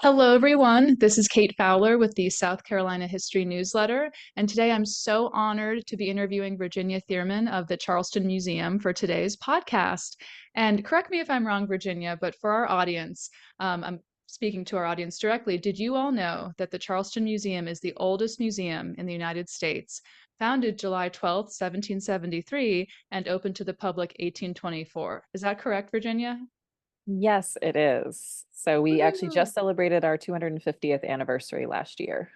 Hello, everyone. This is Kate Fowler with the South Carolina History Newsletter. And today I'm so honored to be interviewing Virginia Theerman of the Charleston Museum for today's podcast. And correct me if I'm wrong, Virginia, but for our audience, I'm speaking to our audience directly. Did you all know that the Charleston Museum is the oldest museum in the United States? Founded July 12th, 1773, and opened to the public 1824. Is that correct, Virginia? Yes, it is. So we actually Woo! just celebrated our 250th anniversary last year.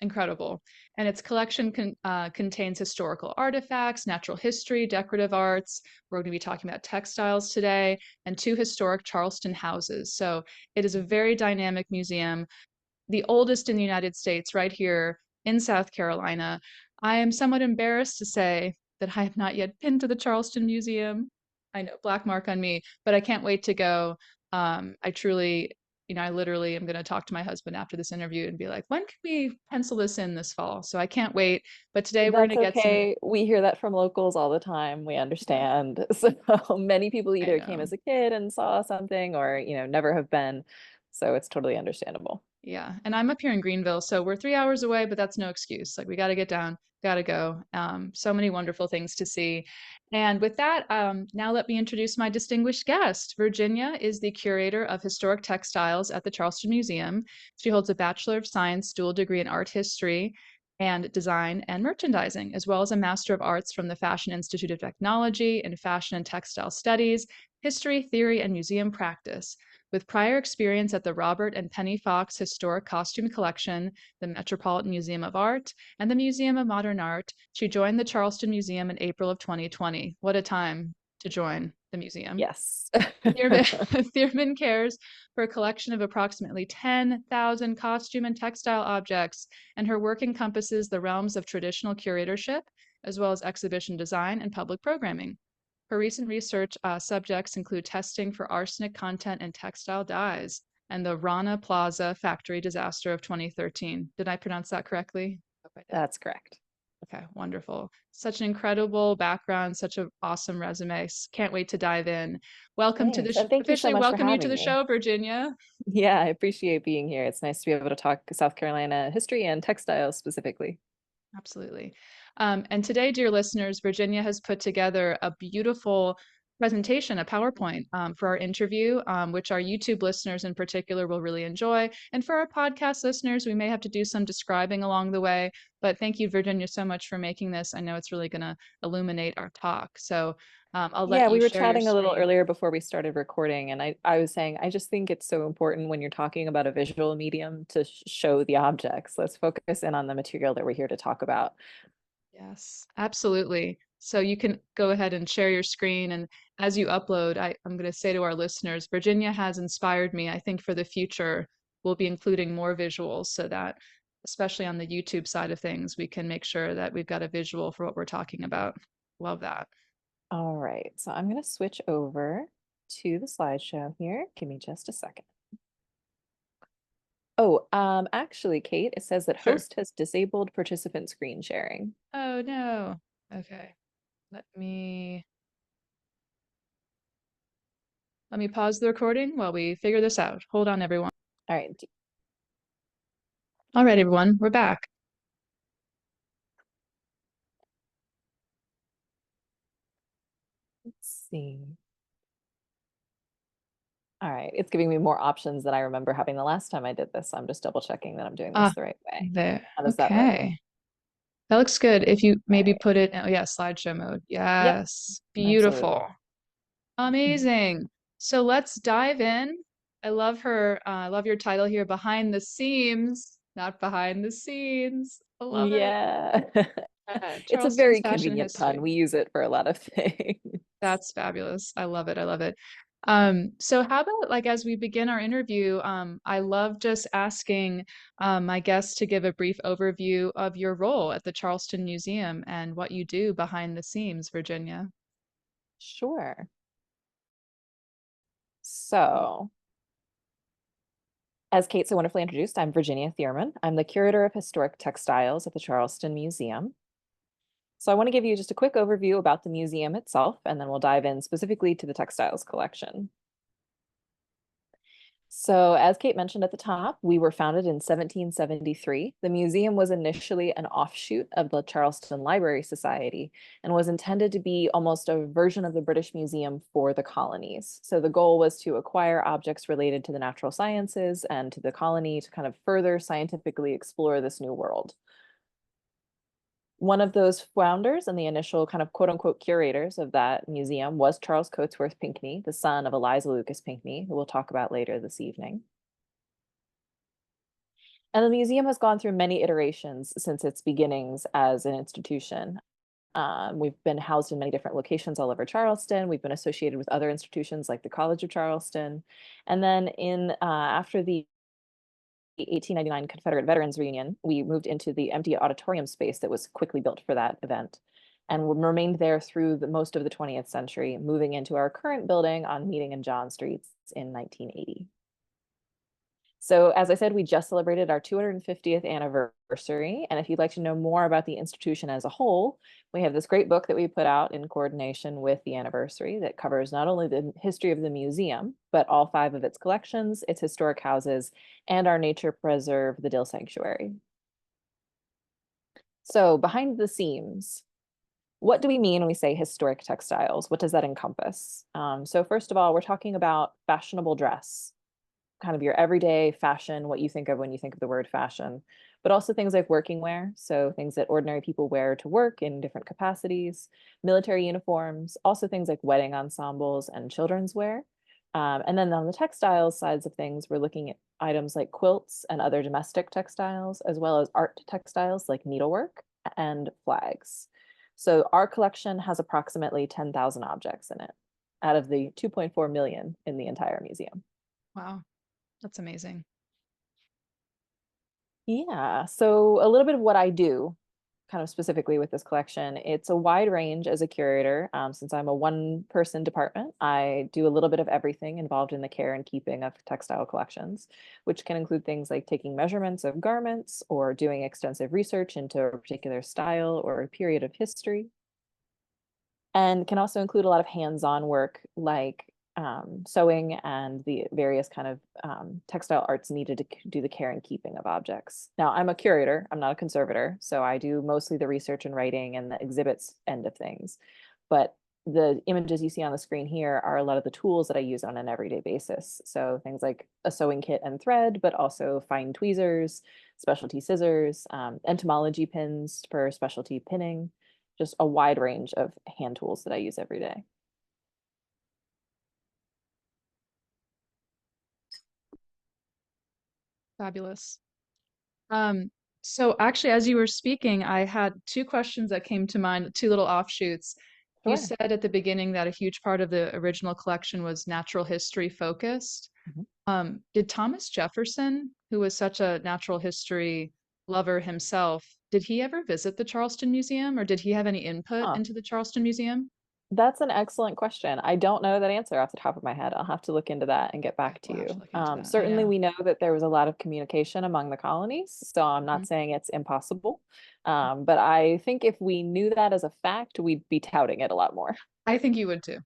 Incredible. And its collection contains historical artifacts, natural history, decorative arts. We're going to be talking about textiles today, and two historic Charleston houses. So it is a very dynamic museum, the oldest in the United States, right here in South Carolina. I am somewhat embarrassed to say that I have not yet been to the Charleston Museum. I know, black mark on me, but I can't wait to go. I truly, I literally am going to talk to my husband after this interview and be like, when can we pencil this in this fall? So I can't wait. But today we're going That's to get some, okay. We hear that from locals all the time. We yeah, understand. So many people I either came know. as a kid and saw something or, never have been. So it's totally understandable. Yeah, and I'm up here in Greenville, so we're 3 hours away, but that's no excuse. Like we got to get down, got to go. So many wonderful things to see. And with that, now let me introduce my distinguished guest. Virginia is the curator of historic textiles at the Charleston Museum. She holds a Bachelor of Science dual degree in art history and design and merchandising, as well as a Master of Arts from the Fashion Institute of Technology in Fashion and Textile Studies, History, Theory, and Museum Practice. With prior experience at the Robert and Penny Fox Historic Costume Collection, the Metropolitan Museum of Art, and the Museum of Modern Art, she joined the Charleston Museum in April of 2020. What a time to join the museum. Yes. Thierman, Thierman cares for a collection of approximately 10,000 costume and textile objects, and her work encompasses the realms of traditional curatorship, as well as exhibition design and public programming. Her recent research subjects include testing for arsenic content in textile dyes and the Rana Plaza factory disaster of 2013. Did I pronounce that correctly? Hope I did. That's correct. Okay, wonderful. Such an incredible background, such an awesome resume. Can't wait to dive in. Welcome to the Thanks. And thank you so officially much for welcome you to having the me. show, Virginia. Yeah, I appreciate being here. It's nice to be able to talk South Carolina history and textiles specifically. Absolutely. And today, dear listeners, Virginia has put together a beautiful presentation, a PowerPoint for our interview, which our YouTube listeners in particular will really enjoy. And for our podcast listeners, we may have to do some describing along the way. But thank you, Virginia, so much for making this. I know it's really going to illuminate our talk. So I'll let Yeah, you we were share your chatting a little screen. earlier before we started recording, and I was saying I just think it's so important when you're talking about a visual medium to show the objects. Let's focus in on the material that we're here to talk about. Yes, absolutely. So you can go ahead and share your screen. And as you upload, I'm going to say to our listeners, Virginia has inspired me. I think for the future, we'll be including more visuals so that, especially on the YouTube side of things, we can make sure that we've got a visual for what we're talking about. Love that. All right, so I'm going to switch over to the slideshow here. Give me just a second. Oh, actually, Kate, it says that Sure. host has disabled participant screen sharing. Oh, no. Okay. Let me pause the recording while we figure this out. Hold on, everyone. All right, All right, everyone, we're back. let's see. All right, it's giving me more options than I remember having the last time I did this. So I'm just double checking that I'm doing this Ah, the right way. there. How does that look? Okay. That looks good. If you All maybe right. put it, oh yeah, slideshow mode. Yep, Yes, absolutely. beautiful. Amazing. So let's dive in. I love her. I love your title here, Behind the Seams, not behind the scenes. I love it. Yeah. It's a Charleston's very fashion convenient pun. history. We use it for a lot of things. That's fabulous. I love it. I love it. So how about like as we begin our interview, I love just asking my guests to give a brief overview of your role at the Charleston Museum and what you do behind the scenes, Virginia. Sure. So, as Kate so wonderfully introduced, I'm Virginia Theerman. I'm the Curator of Historic Textiles at the Charleston Museum. So I want to give you just a quick overview about the museum itself, and then we'll dive in specifically to the textiles collection. So, as Kate mentioned at the top, we were founded in 1773. The museum was initially an offshoot of the Charleston Library Society and was intended to be almost a version of the British Museum for the colonies. So, the goal was to acquire objects related to the natural sciences and to the colony to kind of further scientifically explore this new world. One of those founders and the initial kind of quote unquote curators of that museum was Charles Coatsworth Pinckney, the son of Eliza Lucas Pinckney, who we'll talk about later this evening. And the museum has gone through many iterations since its beginnings as an institution. We've been housed in many different locations all over Charleston. We've been associated with other institutions like the College of Charleston. And then after the 1899 Confederate Veterans Reunion, we moved into the empty auditorium space that was quickly built for that event and remained there through most of the 20th century, moving into our current building on Meeting and John Streets in 1980. So as I said, we just celebrated our 250th anniversary. And if you'd like to know more about the institution as a whole, we have this great book that we put out in coordination with the anniversary that covers not only the history of the museum, but all 5 of its collections, its historic houses, and our nature preserve, the Dill Sanctuary. So behind the scenes, what do we mean when we say historic textiles? What does that encompass? So first of all, we're talking about fashionable dress, kind of your everyday fashion, what you think of when you think of the word fashion, but also things like working wear. So things that ordinary people wear to work in different capacities, military uniforms, also things like wedding ensembles and children's wear. And then on the textiles sides of things, we're looking at items like quilts and other domestic textiles, as well as art textiles like needlework and flags. So our collection has approximately 10,000 objects in it out of the 2.4 million in the entire museum. Wow, that's amazing. Yeah, so a little bit of what I do, kind of specifically with this collection, it's a wide range as a curator. Since I'm a one-person department, I do a little bit of everything involved in the care and keeping of textile collections, which can include things like taking measurements of garments or doing extensive research into a particular style or a period of history, and can also include a lot of hands-on work like sewing and the various kind of textile arts needed to do the care and keeping of objects. Now, I'm a curator, I'm not a conservator, so I do mostly the research and writing and the exhibits end of things. But the images you see on the screen here are a lot of the tools that I use on an everyday basis. So things like a sewing kit and thread, but also fine tweezers, specialty scissors, entomology pins for specialty pinning, just a wide range of hand tools that I use every day. Fabulous. Um, so actually, as you were speaking, I had 2 questions that came to mind, 2 little offshoots. You Sure. said at the beginning that a huge part of the original collection was natural history focused. Mhm. Did Thomas Jefferson, who was such a natural history lover himself, did he ever visit the Charleston Museum or did he have any input Huh. into the Charleston Museum? That's an excellent question. I don't know that answer off the top of my head. I'll have to look into that and get Okay, back to we'll have to you. look into that. Certainly, Yeah. we know that there was a lot of communication among the colonies, so I'm Mhm. not saying it's impossible. But I think if we knew that as a fact, we'd be touting it a lot more. I think you would too.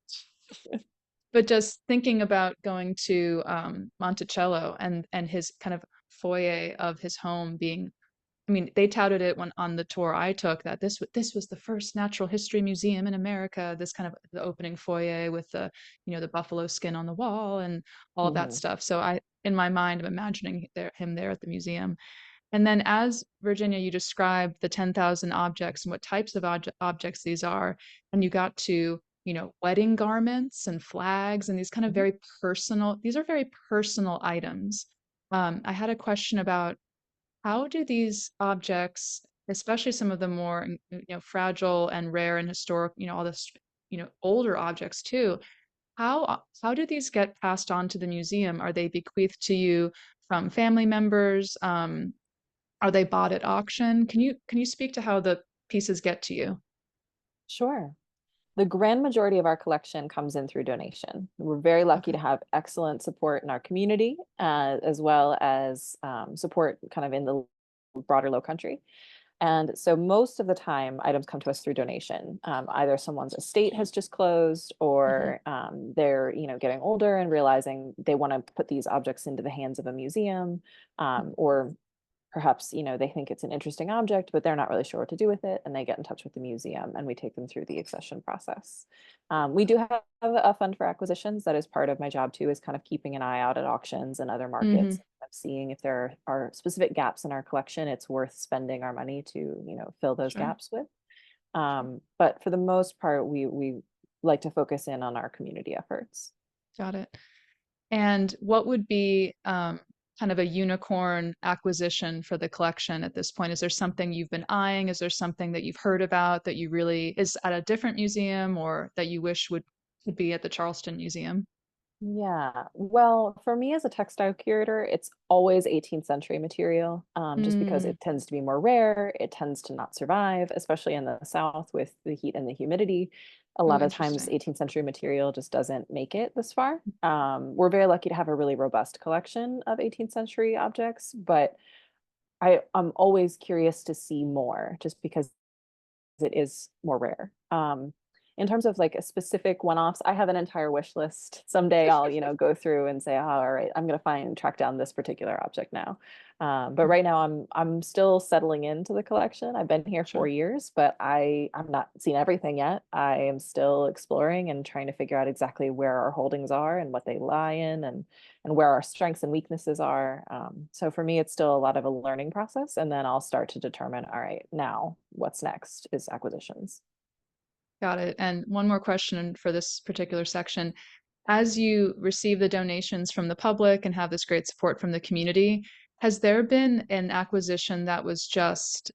But just thinking about going to Monticello and his kind of foyer of his home being, I mean, they touted it when on the tour I took that this was the first natural history museum in America. This kind of the opening foyer with the the buffalo skin on the wall and all of that Mhm. stuff. So in my mind, I'm imagining him there at the museum. And then, as Virginia, you described the 10,000 objects and what types of objects these are, and you got to, wedding garments and flags and these kind of Mhm. very personal, these are very personal items. I had a question about how do these objects, especially some of the more, fragile and rare and historic, all this, older objects too, how do these get passed on to the museum? Are they bequeathed to you from family members? Are they bought at auction? Can you speak to how the pieces get to you? Sure. The grand majority of our collection comes in through donation. We're very lucky to Okay. have excellent support in our community, as well as support kind of in the broader Low Country. And so most of the time, items come to us through donation. Either someone's estate has just closed, Hmm. or they're, getting older and realizing they want to put these objects into the hands of a museum, or perhaps, they think it's an interesting object, but they're not really sure what to do with it, and they get in touch with the museum, and we take them through the accession process. We do have a fund for acquisitions. That is part of my job too, is kind of keeping an eye out at auctions and other markets, Hmm. seeing if there are specific gaps in our collection it's worth spending our money to, fill those Sure. gaps with. Sure. But for the most part, we like to focus in on our community efforts. Got it. And what would be kind of a unicorn acquisition for the collection at this point? Is there something you've been eyeing? Is there something that you've heard about that you really is at a different museum or that you wish would could be at the Charleston Museum? Yeah, well, for me as a textile curator, it's always 18th century material, just because Mm, it tends to be more rare. It tends to not survive, especially in the South with the heat and the humidity. A ooh, lot of times, interesting. 18th century material just doesn't make it this far. We're very lucky to have a really robust collection of 18th century objects, but I'm always curious to see more, just because it is more rare. In terms of like a specific one-offs, I have an entire wish list. Someday I'll, go through and say, oh, all right, I'm gonna track down this particular object now. But right now I'm still settling into the collection. I've been here Sure. 4 years, but I'm not seen everything yet. I am still exploring and trying to figure out exactly where our holdings are and what they lie in, and where our strengths and weaknesses are. So for me, it's still a lot of a learning process, and then I'll start to determine, all right, now what's next is acquisitions. Got it. And one more question for this particular section. As you receive the donations from the public and have this great support from the community, has there been an acquisition that was just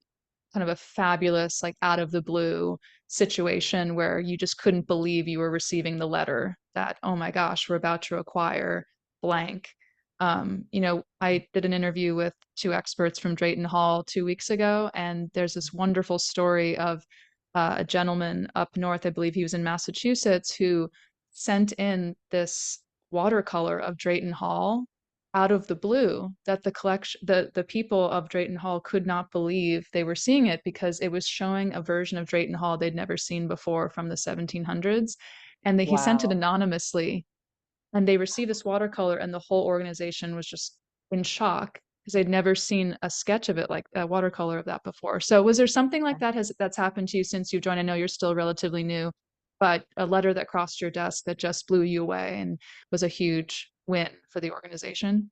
kind of a fabulous, like out of the blue situation where you just couldn't believe you were receiving the letter that, oh my gosh, we're about to acquire blank? I did an interview with two experts from Drayton Hall 2 weeks ago, and there's this wonderful story of a gentleman up north, I believe he was in Massachusetts, who sent in this watercolor of Drayton Hall out of the blue that the people of Drayton Hall could not believe they were seeing it because it was showing a version of Drayton Hall they'd never seen before from the 1700s. And he sent it Wow. anonymously, and they received this watercolor, and the whole organization was just in shock because they'd never seen a sketch of it, like a watercolor of that before. So was there something like that that's happened to you since you joined? I know you're still relatively new, but a letter that crossed your desk that just blew you away and was a huge win for the organization?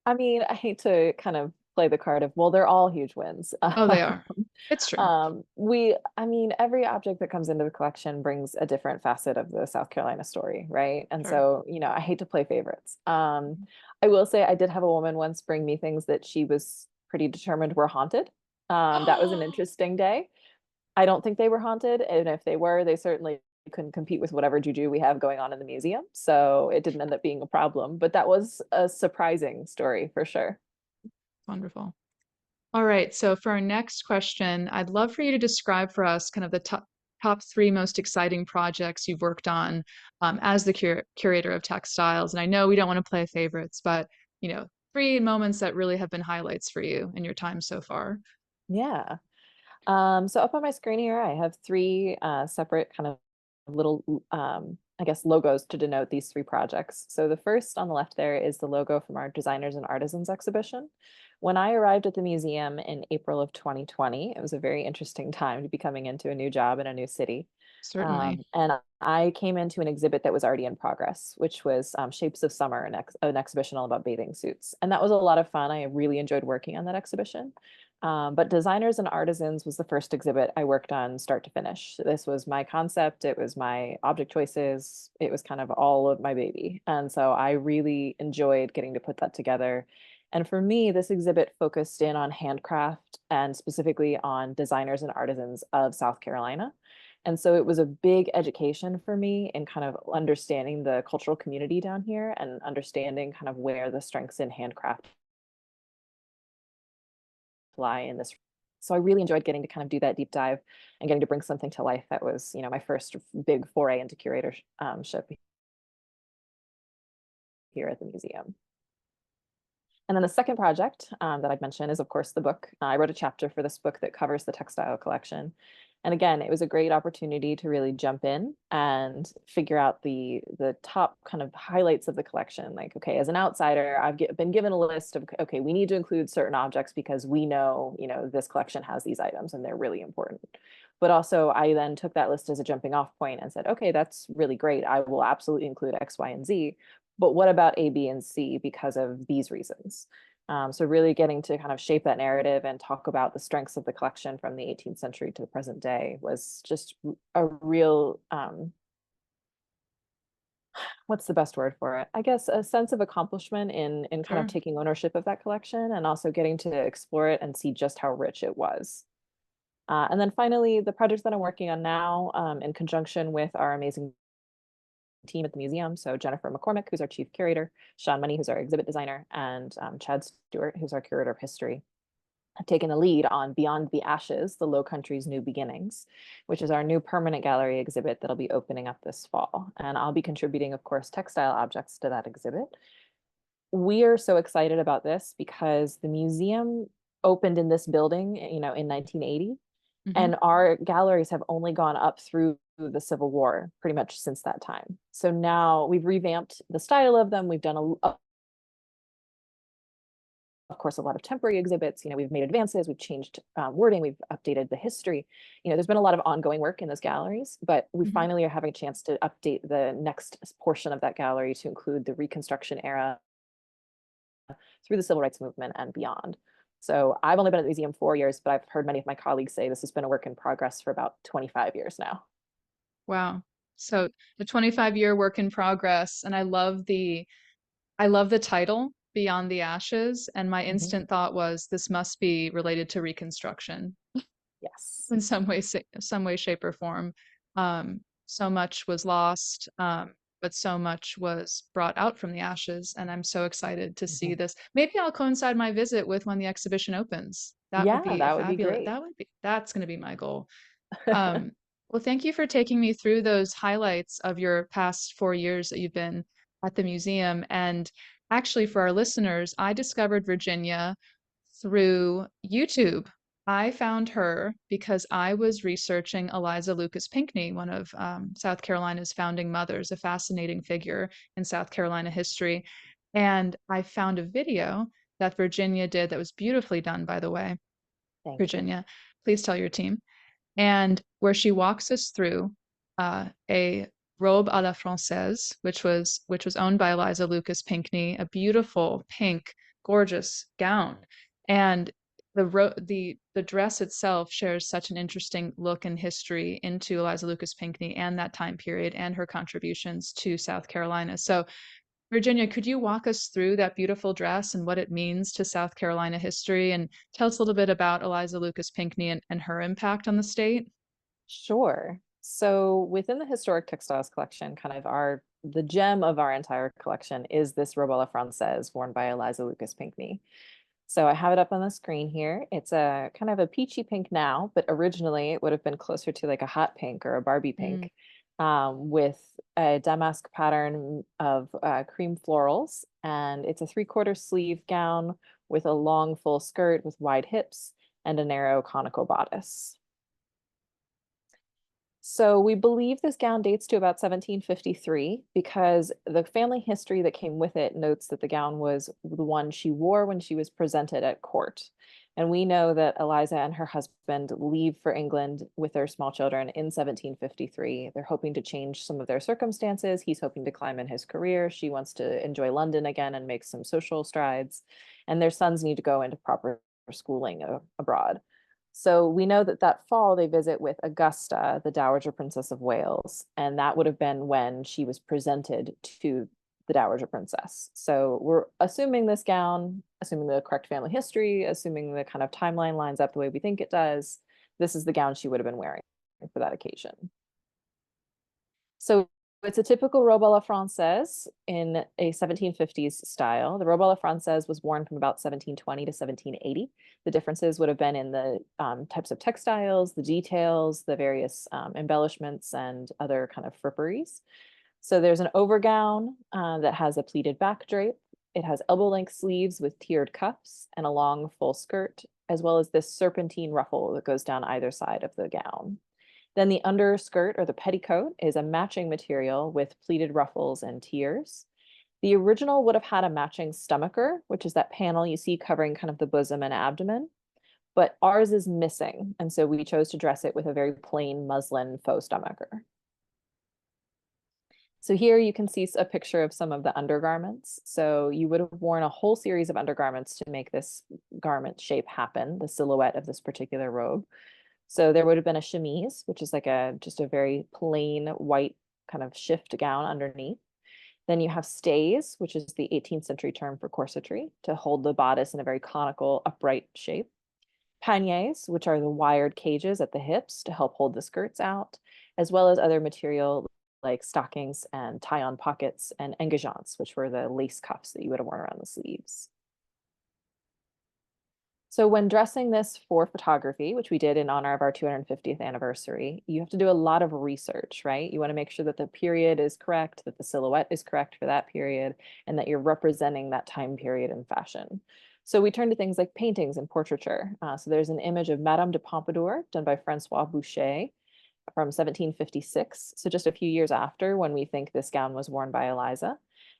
I mean, I hate to kind of play the card of, well, they're all huge wins. Oh, they are. It's true. I mean, every object that comes into the collection brings a different facet of the South Carolina story, right? And Sure. so, I hate to play favorites. I will say I did have a woman once bring me things that she was pretty determined were haunted. That was an interesting day. I don't think they were haunted, and if they were, they certainly couldn't compete with whatever juju we have going on in the museum. So it didn't end up being a problem, but that was a surprising story for sure. Wonderful. All right. So for our next question, I'd love for you to describe for us kind of the top three most exciting projects you've worked on as the curator of textiles. And I know we don't want to play favorites, but three moments that really have been highlights for you in your time so far. Yeah. So up on my screen here, I have three separate kind of little, I guess, logos to denote these three projects. So the first on the left there is the logo from our Designers and Artisans exhibition. When I arrived at the museum in April of 2020, it was a very interesting time to be coming into a new job in a new city. Certainly. And I came into an exhibit that was already in progress, which was Shapes of Summer, an exhibition all about bathing suits. And that was a lot of fun. I really enjoyed working on that exhibition. But Designers and Artisans was the first exhibit I worked on start to finish. This was my concept, it was my object choices, it was kind of all of my baby. And so I really enjoyed getting to put that together. And for me, this exhibit focused in on handcraft and specifically on designers and artisans of South Carolina. And so it was a big education for me in kind of understanding the cultural community down here and understanding kind of where the strengths in handcraft lie in this. So I really enjoyed getting to kind of do that deep dive and getting to bring something to life that was, my first big foray into curatorship here at the museum. And then the second project that I've mentioned is, of course, the book. I wrote a chapter for this book that covers the textile collection. And again, it was a great opportunity to really jump in and figure out the top kind of highlights of the collection. Like, okay, as an outsider, been given a list of, okay, we need to include certain objects because we know, this collection has these items and they're really important. But also, I then took that list as a jumping off point and said, okay, that's really great. I will absolutely include X, Y, and Z. But what about A, B, and C because of these reasons? So really getting to kind of shape that narrative and talk about the strengths of the collection from the 18th century to the present day was just a real, what's the best word for it? I guess a sense of accomplishment in kind of Sure. taking ownership of that collection and also getting to explore it and see just how rich it was. And then finally, the project that I'm working on now, in conjunction with our amazing team at the museum. So Jennifer McCormick, who's our chief curator, Sean Money, who's our exhibit designer, and Chad Stewart, who's our curator of history, have taken the lead on Beyond the Ashes, the Low Country's New Beginnings, which is our new permanent gallery exhibit that'll be opening up this fall. And I'll be contributing, of course, textile objects to that exhibit. We are so excited about this because the museum opened in this building, in 1980, Hmm. and our galleries have only gone up through the Civil War pretty much since that time. So now we've revamped the style of them. We've done of course, a lot of temporary exhibits. We've made advances, we've changed wording, we've updated the history. There's been a lot of ongoing work in those galleries, but we Hmm. finally are having a chance to update the next portion of that gallery to include the Reconstruction era through the Civil Rights Movement and beyond. So I've only been at the museum 4 years, but I've heard many of my colleagues say this has been a work in progress for about 25 years now. Wow. So the 25-year work in progress, and I love the title, Beyond the Ashes, and my Mhm. instant thought was this must be related to Reconstruction Yes. in some way, shape, or form. So much was lost, but so much was brought out from the ashes, and I'm so excited to see Mhm. this. Maybe I'll coincide my visit with when the exhibition opens. That would Yeah, be a that would be fabulous. great. That's going to be my goal. Um, well, thank you for taking me through those highlights of your past 4 years that you've been at the museum. And actually, for our listeners, I discovered Virginia through YouTube. I found her because I was researching Eliza Lucas Pinckney, one of South Carolina's founding mothers, a fascinating figure in South Carolina history. And I found a video that Virginia did that was beautifully done, by the way. Thank you. Virginia, please tell your team, and where she walks us through a robe à la française, which was owned by Eliza Lucas Pinckney, a beautiful pink, gorgeous gown, and the dress itself shares such an interesting look and history into Eliza Lucas Pinckney and that time period and her contributions to South Carolina. So Virginia, could you walk us through that beautiful dress and what it means to South Carolina history and tell us a little bit about Eliza Lucas Pinckney and her impact on the state? Sure. So within the historic textiles collection, kind of the gem of our entire collection is this robe à la française worn by Eliza Lucas Pinckney. So I have it up on the screen here. It's a kind of a peachy pink now, but originally it would have been closer to like a hot pink or a Barbie Mm, pink, with a damask pattern of cream florals. And it's a 3/4 sleeve gown with a long full skirt with wide hips and a narrow conical bodice. So we believe this gown dates to about 1753 because the family history that came with it notes that the gown was the one she wore when she was presented at court. And we know that Eliza and her husband leave for England with their small children in 1753. They're hoping to change some of their circumstances. He's hoping to climb in his career. She wants to enjoy London again and make some social strides. And their sons need to go into proper schooling abroad. So we know that that fall they visit with Augusta, the Dowager Princess of Wales, and that would have been when she was presented to the Dowager Princess. So we're assuming this gown, assuming the correct family history, assuming the kind of timeline lines up the way we think it does, this is the gown she would have been wearing for that occasion. So it's a typical robe à la française in a 1750s style. The robe à la française was worn from about 1720 to 1780. The differences would have been in the types of textiles, the details, the various embellishments, and other kind of fripperies. So there's an overgown that has a pleated back drape. It has elbow-length sleeves with tiered cuffs and a long full skirt, as well as this serpentine ruffle that goes down either side of the gown. Then the underskirt or the petticoat is a matching material with pleated ruffles and tiers. The original would have had a matching stomacher, which is that panel you see covering kind of the bosom and abdomen, but ours is missing. And so we chose to dress it with a very plain muslin faux stomacher. So here you can see a picture of some of the undergarments. So you would have worn a whole series of undergarments to make this garment shape happen, the silhouette of this particular robe. So there would have been a chemise, which is like just a very plain white kind of shift gown underneath. Then you have stays, which is the 18th century term for corsetry, to hold the bodice in a very conical, upright shape. Paniers, which are the wired cages at the hips to help hold the skirts out, as well as other material like stockings and tie-on pockets, and engageants, which were the lace cuffs that you would have worn around the sleeves. So when dressing this for photography, which we did in honor of our 250th anniversary, you have to do a lot of research, right? You want to make sure that the period is correct, that the silhouette is correct for that period, and that you're representing that time period in fashion. So we turn to things like paintings and portraiture. So there's an image of Madame de Pompadour done by Francois Boucher from 1756. So just a few years after when we think this gown was worn by Eliza.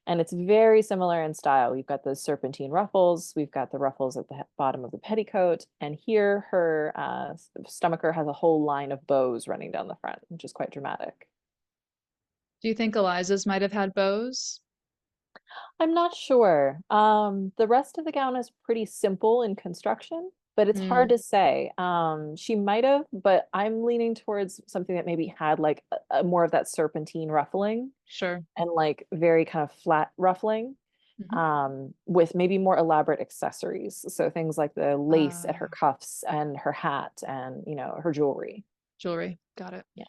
And it's very similar in style. We've got those serpentine ruffles. We've got the ruffles at the bottom of the petticoat. And here her stomacher has a whole line of bows running down the front, which is quite dramatic. Do you think Eliza's might have had bows? I'm not sure. The rest of the gown is pretty simple in construction, but it's hard Mm, to say. She might have, but I'm leaning towards something that maybe had like more of that serpentine ruffling sure. and like very kind of flat ruffling, Mhm. with maybe more elaborate accessories. So things like the lace at her Uh, cuffs and her hat and, her jewelry. Jewelry. Got it. Yeah.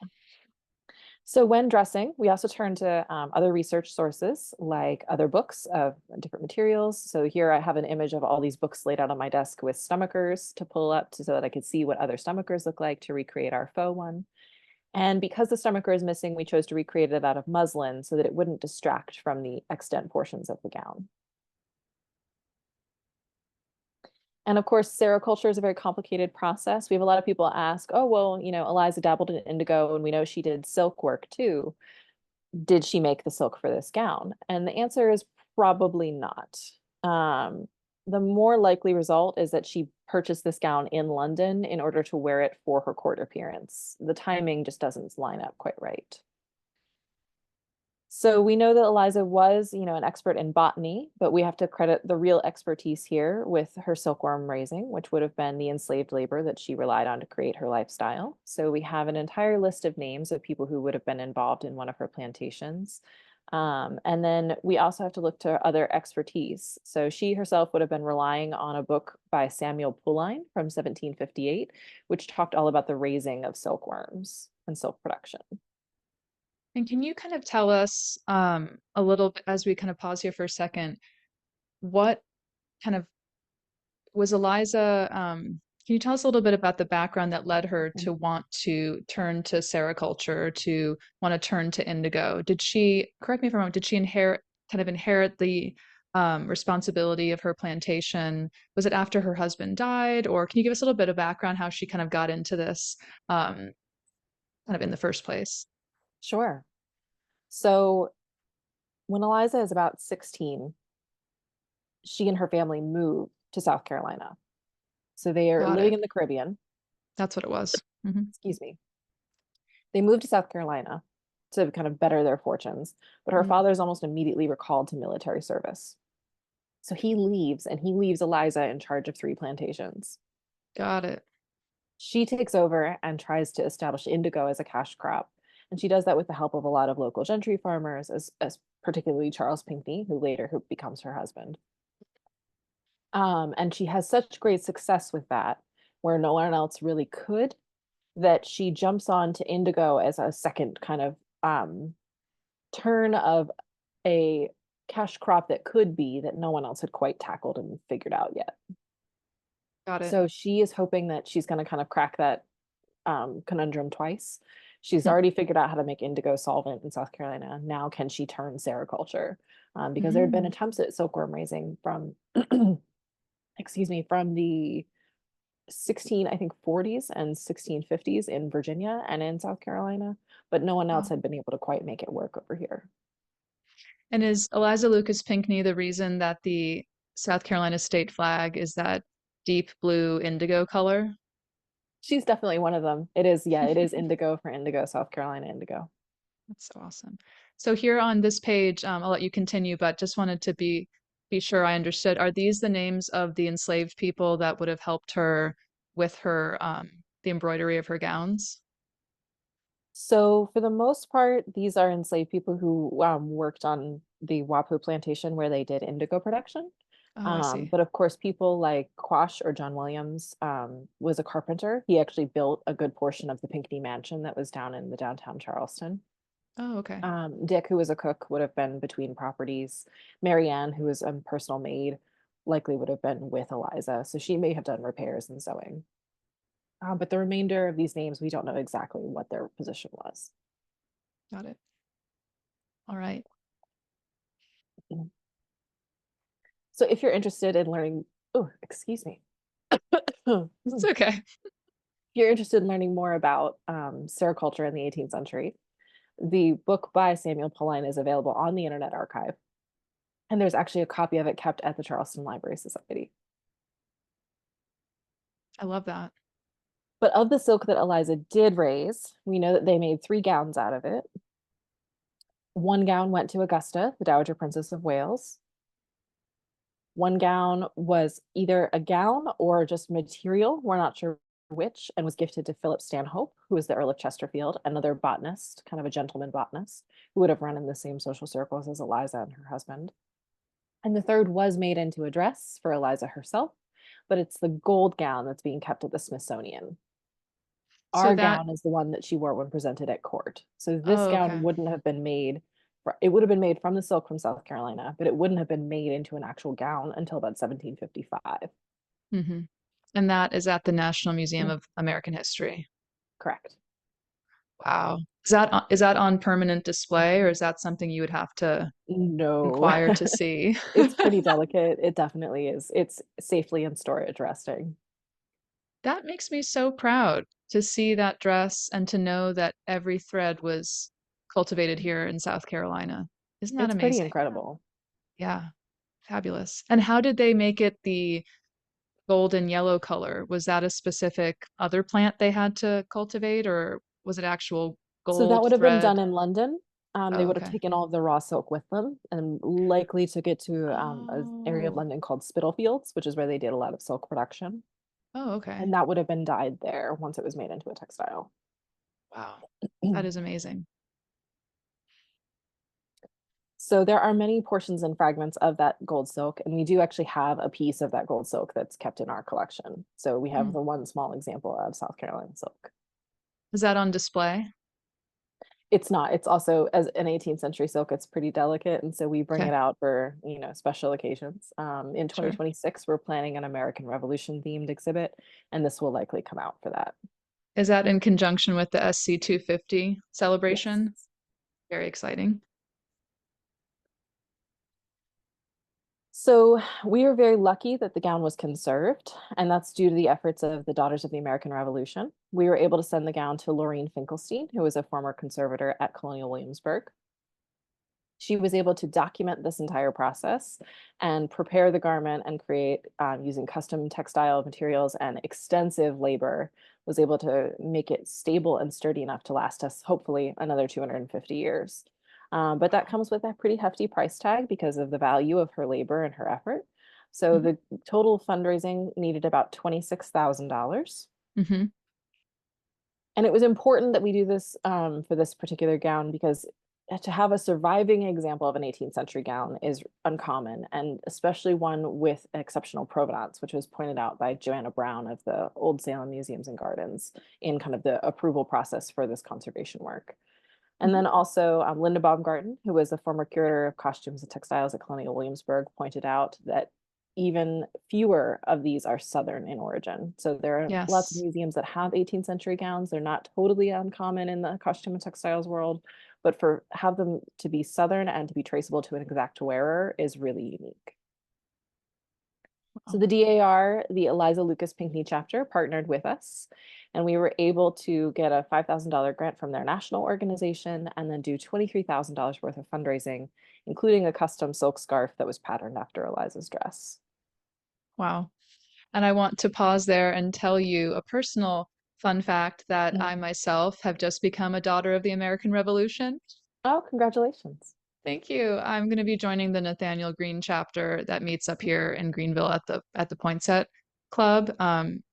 So when dressing, we also turn to other research sources like other books of different materials. So here I have an image of all these books laid out on my desk with stomachers to pull up so that I could see what other stomachers look like to recreate our faux one. And because the stomacher is missing, we chose to recreate it out of muslin so that it wouldn't distract from the extant portions of the gown. And of course, sericulture is a very complicated process. We have a lot of people ask, oh, well, Eliza dabbled in indigo and we know she did silk work too. Did she make the silk for this gown? And the answer is probably not. Um, the more likely result is that she purchased this gown in London in order to wear it for her court appearance. The timing just doesn't line up quite right. So we know that Eliza was, an expert in botany, but we have to credit the real expertise here with her silkworm raising, which would have been the enslaved labor that she relied on to create her lifestyle. So we have an entire list of names of people who would have been involved in one of her plantations. And then we also have to look to other expertise. So she herself would have been relying on a book by Samuel Pulleine from 1758, which talked all about the raising of silkworms and silk production. And can you kind of tell us a little bit as we kind of pause here for a second, what kind of was Eliza, can you tell us a little bit about the background that led her to want to turn to sericulture, to want to turn to indigo? Did she, correct me if I'm wrong, did she inherit the responsibility of her plantation? Was it after her husband died? Or can you give us a little bit of background how she kind of got into this kind of in the first place? Sure. So when Eliza is about 16, she and her family moved to South Carolina. So they are Got living it. in the Caribbean. That's what it was. Hmm. Excuse me. They moved to South Carolina to kind of better their fortunes, but her father is almost immediately recalled to military service. So he leaves and he leaves Eliza in charge of 3 plantations. Got it. She takes over and tries to establish indigo as a cash crop. And she does that with the help of a lot of local gentry farmers, as particularly Charles Pinckney, who becomes her husband. And she has such great success with that, where no one else really could, that she jumps on to indigo as a second kind of turn of a cash crop that could be that no one else had quite tackled and figured out yet. Got it. So she is hoping that she's going to kind of crack that conundrum twice. She's Hmm. already figured out how to make indigo solvent in South Carolina. Now, can she turn sericulture? because there had been Mm. attempts at silkworm raising from, excuse me, from the 16, I think 40s and 1650s in Virginia and in South Carolina, but no one else Wow. had been able to quite make it work over here. And is Eliza Lucas Pinckney the reason that the South Carolina state flag is that deep blue indigo color? She's definitely one of them. It is, yeah, it is indigo for indigo, South Carolina indigo. That's so awesome. So here on this page, I'll let you continue, but just wanted to be sure I understood. Are these the names of the enslaved people that would have helped her with her the embroidery of her gowns? So for the most part, these are enslaved people who worked on the Wapu plantation where they did indigo production. Oh, I see. But of course, people like Quash or John Williams was a carpenter. He actually built a good portion of the Pinckney Mansion that was down in the downtown Charleston. Oh, okay. Dick, who was a cook, would have been between properties. Mary Ann, who was a personal maid, likely would have been with Eliza. So she may have done repairs and sewing. But the remainder of these names, we don't know exactly what their position was. Got it. All right. Mhm. So if you're interested in learning, oh, excuse me. It's If okay. you're interested in learning more about sericulture in the 18th century, the book by Samuel Pauline is available on the Internet Archive. And there's actually a copy of it kept at the Charleston Library Society. I love that. But of the silk that Eliza did raise, we know that they made 3 gowns out of it. One gown went to Augusta, the Dowager Princess of Wales. One gown was either a gown or just material, we're not sure which, and was gifted to Philip Stanhope, who was the Earl of Chesterfield, another botanist, kind of a gentleman botanist, who would have run in the same social circles as Eliza and her husband. And the third was made into a dress for Eliza herself, but it's the gold gown that's being kept at the Smithsonian. So Our that, gown is the one that she wore when presented at court. So this oh, gown okay. wouldn't have been made, it would have been made from the silk from South Carolina, but it wouldn't have been made into an actual gown until about 1755. Hmm. And that is at the National Museum Mm, of American History. correct. Wow. Is that on permanent display or is that something you would have to No, inquire to see? it's pretty delicate. It definitely is. It's safely in storage resting. That makes me so proud to see that dress and to know that every thread was cultivated here in South Carolina. Isn't that It's pretty amazing? incredible. Yeah, fabulous. And how did they make it the gold and yellow color? Was that a specific other plant they had to cultivate, or was it actual So that gold would have been thread? done in London. They Oh, would have okay. taken all of the raw silk with them and likely took it to an area of Oh, London called Spitalfields, which is where they did a lot of silk production. oh, okay. And that would have been dyed there once it was made into a textile. Wow. That is amazing. So there are many portions and fragments of that gold silk, and we do actually have a piece of that gold silk that's kept in our collection. So we have Hmm. the one small example of South Carolina silk. Is that on display? It's not, it's also as an 18th century silk, it's pretty delicate. And so we bring Okay, it out for, special occasions. In sure. 2026, we're planning an American Revolution themed exhibit, and this will likely come out for that. Is that in conjunction with the SC 250 Yes. celebration? Very exciting. So we are very lucky that the gown was conserved, and that's due to the efforts of the Daughters of the American Revolution. We were able to send the gown to Laureen Finkelstein, who was a former conservator at Colonial Williamsburg. She was able to document this entire process and prepare the garment and create, using custom textile materials and extensive labor, was able to make it stable and sturdy enough to last us hopefully another 250 years. But that Wow. comes with a pretty hefty price tag because of the value of her labor and her effort. So Hmm. the total fundraising needed about $26,000. Hmm. And it was important that we do this for this particular gown because to have a surviving example of an 18th century gown is uncommon, and especially one with exceptional provenance, which was pointed out by Joanna Brown of the Old Salem Museums and Gardens in kind of the approval process for this conservation work. And Hmm. then also Linda Baumgarten, who was a former curator of costumes and textiles at Colonial Williamsburg, pointed out that even fewer of these are Southern in origin. So there are lots of Yes. museums that have 18th century gowns. They're not totally uncommon in the costume and textiles world, but for have them to be Southern and to be traceable to an exact wearer is really unique. So Wow. the DAR, the Eliza Lucas Pinckney chapter, partnered with us, and we were able to get a $5,000 grant from their national organization and then do $23,000 worth of fundraising, including a custom silk scarf that was patterned after Eliza's dress. Wow. And I want to pause there and tell you a personal fun fact that I Mhm. myself have just become a daughter of the American Revolution. Oh, congratulations. Thank you. I'm going to be joining the Nathaniel Green chapter that meets up here in Greenville at the Poinsett Club.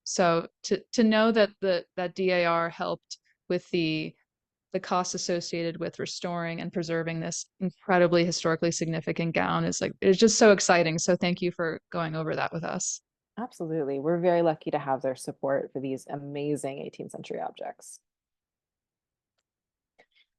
So to know that that DAR helped with the costs associated with restoring and preserving this incredibly historically significant gown is like it's just so exciting. So thank you for going over that with us. Absolutely. We're very lucky to have their support for these amazing 18th century objects.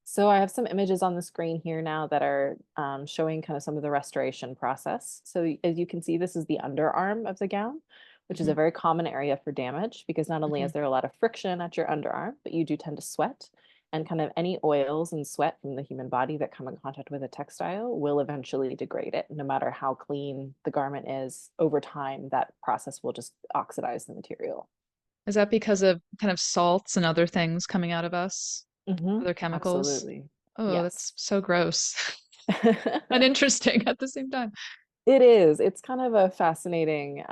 So I have some images on the screen here now that are showing kind of some of the restoration process. So as you can see, this is the underarm of the gown, which is Hmm. a very common area for damage because not only Hmm. is there a lot of friction at your underarm, but you do tend to sweat, and kind of any oils and sweat from the human body that come in contact with a textile will eventually degrade it. No matter how clean the garment is, over time, that process will just oxidize the material. Is that because of kind of salts and other things coming out of us? Hmm. Other chemicals? Absolutely. Oh, Yes. that's so gross and interesting at the same time. It is. It's kind of a fascinating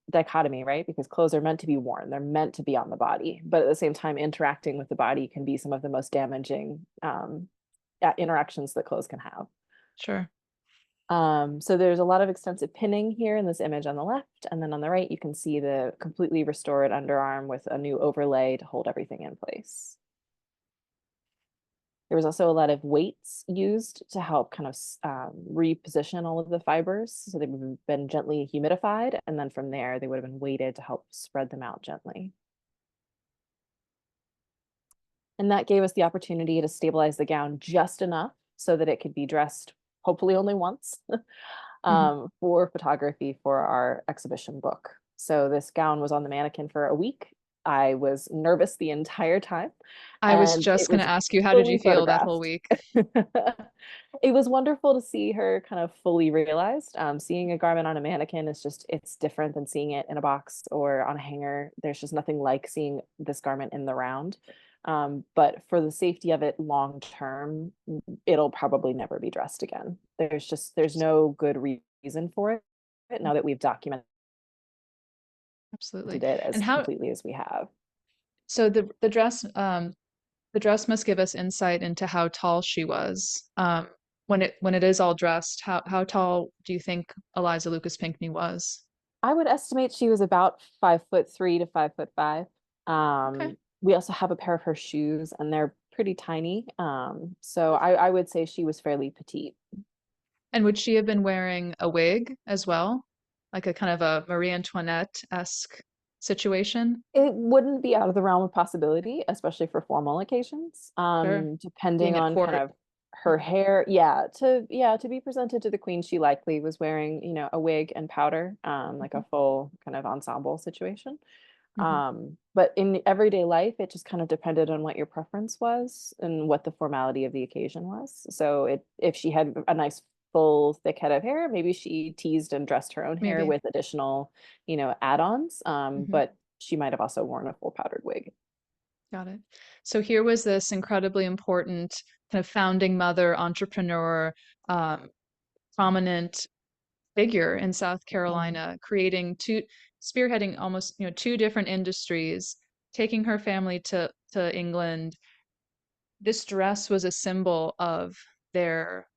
dichotomy, right? Because clothes are meant to be worn, they're meant to be on the body, but at the same time, interacting with the body can be some of the most damaging interactions that clothes can have. Sure. So there's a lot of extensive pinning here in this image on the left, and then on the right, you can see the completely restored underarm with a new overlay to hold everything in place. There was also a lot of weights used to help kind of reposition all of the fibers. So they've been gently humidified, and then from there, they would have been weighted to help spread them out gently. And that gave us the opportunity to stabilize the gown just enough so that it could be dressed, hopefully only once, Mhm. for photography for our exhibition book. So this gown was on the mannequin for a week. I was nervous the entire time, I was and just it going to was ask you, how did you fully feel that whole photographed. week? It was wonderful to see her kind of fully realized. Seeing a garment on a mannequin is just, it's different than seeing it in a box or on a hanger. There's just nothing like seeing this garment in the round. But for the safety of it long term, it'll probably never be dressed again. There's no good reason for it now that we've documented Absolutely. it as And how, completely as we have. so the dress must give us insight into how tall she was. When it is all dressed, how tall do you think Eliza Lucas Pinckney was? I would estimate she was about 5'3" to 5'5". Okay. We also have a pair of her shoes, and they're pretty tiny. So I would say she was fairly petite. And would she have been wearing a wig as well? Like a kind of a Marie Antoinette-esque situation? It wouldn't be out of the realm of possibility, especially for formal occasions. Sure. Depending Being at on kind court. of her hair, to be presented to the queen, she likely was wearing, a wig and powder, like Mhm. a full kind of ensemble situation. Mhm. But in everyday life, it just kind of depended on what your preference was and what the formality of the occasion was. So if she had a nice full thick head of hair, maybe she teased and dressed her own hair Maybe. with additional, add-ons. Mhm. But she might have also worn a full powdered wig. Got it. So here was this incredibly important kind of founding mother, entrepreneur, um, prominent figure in South Mhm. Carolina, creating spearheading almost, two different industries, taking her family to England. This dress was a symbol of their,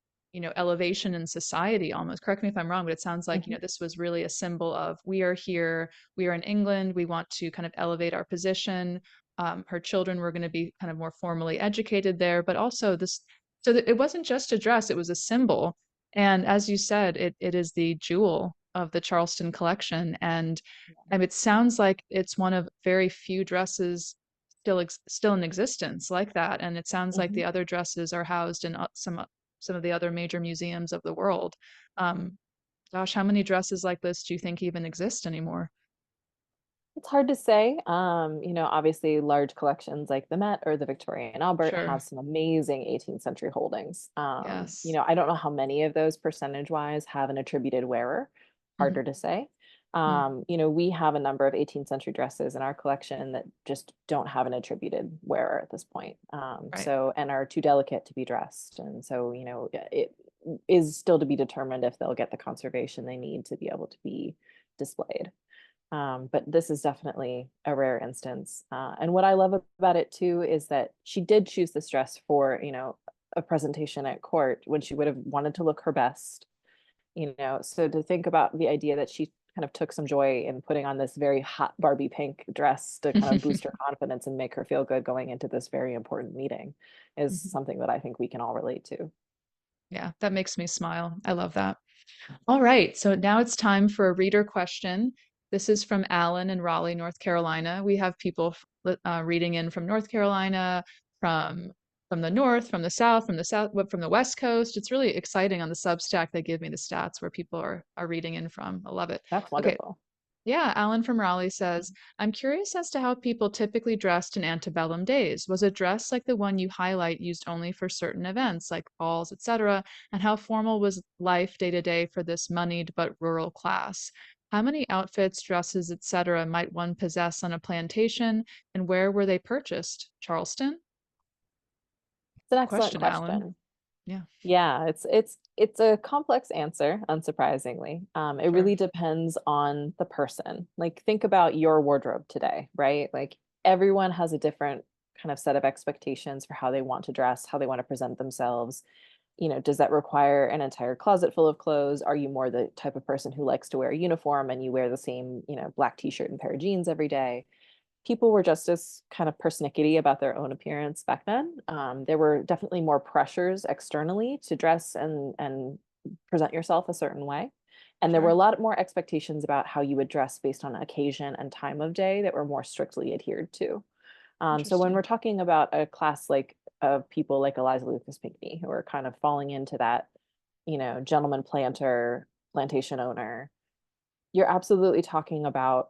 elevation in society almost. Correct me if I'm wrong, but it sounds like, Mhm. this was really a symbol of we are here, we are in England, we want to kind of elevate our position. Her children were going to be kind of more formally educated there, but also this, so that it wasn't just a dress, it was a symbol. And as you said, it is the jewel of the Charleston collection. And it sounds like it's one of very few dresses still in existence like that. And it sounds like the Mhm. other dresses are housed in some of the other major museums of the world. Um, Gosh, how many dresses like this do you think even exist anymore? It's hard to say. Obviously large collections like the Met or the Victoria and Albert Sure. have some amazing 18th century holdings. Yes. I don't know how many of those percentage wise have an attributed wearer. Hmm. Harder to say. Hmm. We have a number of 18th century dresses in our collection that just don't have an attributed wearer at this point. Right. And are too delicate to be dressed. And so, it is still to be determined if they'll get the conservation they need to be able to be displayed. But this is definitely a rare instance. And what I love about it too is that she did choose this dress for, a presentation at court when she would have wanted to look her best, So to think about the idea that she kind of took some joy in putting on this very hot Barbie pink dress to kind of boost her confidence and make her feel good going into this very important meeting is Mhm. something that I think we can all relate to. Yeah, that makes me smile. I love that. All right, so now it's time for a reader question. This is from Alan in Raleigh, North Carolina. We have people reading in from North Carolina, from from the north, from the south, from the west coast. It's really exciting on the Substack. They give me the stats where people are reading in from. I love it. That's Okay, wonderful. yeah, Alan from Raleigh says, I'm curious as to how people typically dressed in antebellum days. Was a dress like the one you highlight used only for certain events like balls, etc.? And how formal was life day to day for this moneyed but rural class? How many outfits, dresses, etc. might one possess on a plantation, and where were they purchased? Charleston? It's an Good excellent question, Alan. question. Yeah, Yeah, it's a complex answer, unsurprisingly. It sure. really depends on the person. Like think about your wardrobe today, right? Like everyone has a different kind of set of expectations for how they want to dress, how they want to present themselves. Does that require an entire closet full of clothes? Are you more the type of person who likes to wear a uniform and you wear the same, black t-shirt and pair of jeans every day? People were just as kind of persnickety about their own appearance back then. There were definitely more pressures externally to dress and present yourself a certain way. And there were a Sure. lot more expectations about how you would dress based on occasion and time of day that were more strictly adhered to. So when we're Interesting. talking about a class like of people like Eliza Lucas Pinckney, who are kind of falling into that, gentleman planter, plantation owner, you're absolutely talking about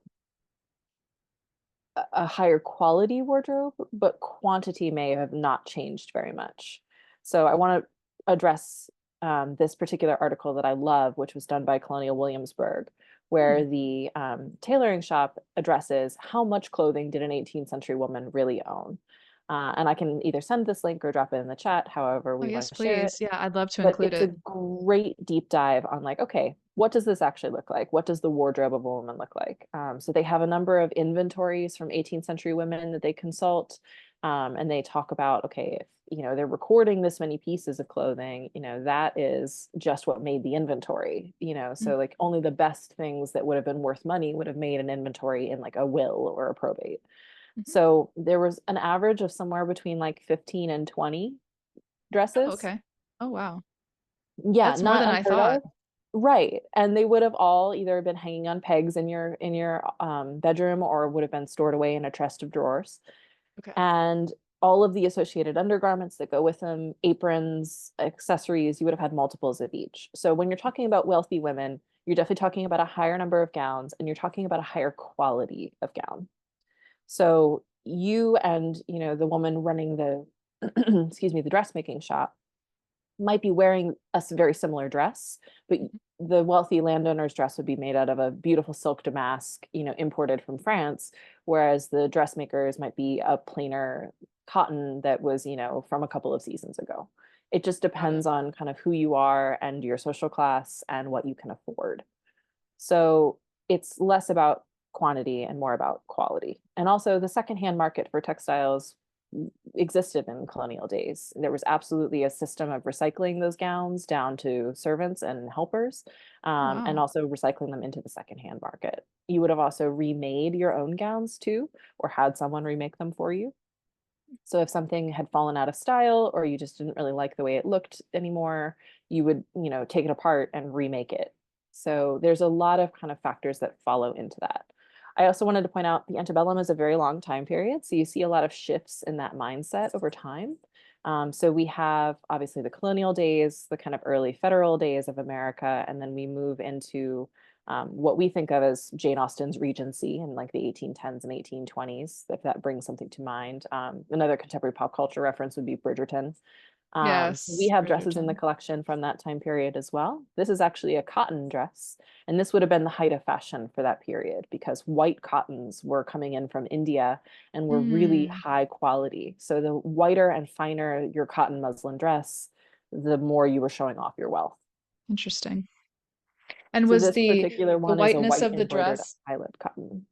a higher quality wardrobe, but quantity may have not changed very much. So I want to address this particular article that I love, which was done by Colonial Williamsburg, Hmm. where the tailoring shop addresses how much clothing did an 18th century woman really own. And I can either send this link or drop it in the chat, however Oh, we want yes, to share it. please. Yeah, I'd love to But include it's a it. great deep dive on like, okay, what does this actually look like? What does the wardrobe of a woman look like? So they have a number of inventories from 18th century women that they consult. And they talk about, okay, if they're recording this many pieces of clothing, that is just what made the inventory, so like only the best things that would have been worth money would have made an inventory in like a will or a probate. Mm-hmm. So there was an average of somewhere between like 15 and 20 Oh, dresses. okay. Oh, wow. Yeah, That's more not than I unheard thought. of. Right. And they would have all either been hanging on pegs in your bedroom or would have been stored away in a chest of drawers. Okay. And all of the associated undergarments that go with them, aprons, accessories, you would have had multiples of each. So when you're talking about wealthy women, you're definitely talking about a higher number of gowns and you're talking about a higher quality of gown. So you and, the woman running the excuse me, the dressmaking shop might be wearing a very similar dress, but Mhm. the wealthy landowner's dress would be made out of a beautiful silk damask, imported from France, whereas the dressmakers might be a plainer cotton that was, from a couple of seasons ago. It just Got it. depends on kind of who you are and your social class and what you can afford. So it's less about quantity and more about quality. And also the secondhand market for textiles existed in colonial days. There was absolutely a system of recycling those gowns down to servants and helpers, Oh, and wow. also recycling them into the secondhand market. You would have also remade your own gowns too, or had someone remake them for you. So if something had fallen out of style or you just didn't really like the way it looked anymore, you would, take it apart and remake it. So there's a lot of kind of factors that follow into that. I also wanted to point out the antebellum is a very long time period. So you see a lot of shifts in that mindset over time. So we have obviously the colonial days, the kind of early federal days of America, and then we move into what we think of as Jane Austen's Regency in like the 1810s and 1820s, if that brings something to mind. Another contemporary pop culture reference would be Bridgerton. We Yes, have dresses in the Bridgerton. collection from that time period as well. This is actually a cotton dress, and this would have been the height of fashion for that period because white cottons were coming in from India and were really Hmm, high quality. So the whiter and finer your cotton muslin dress, the more you were showing off your wealth. interesting. And So was this particular the one is a whiteness white of the embroidered dress? eyelet cotton.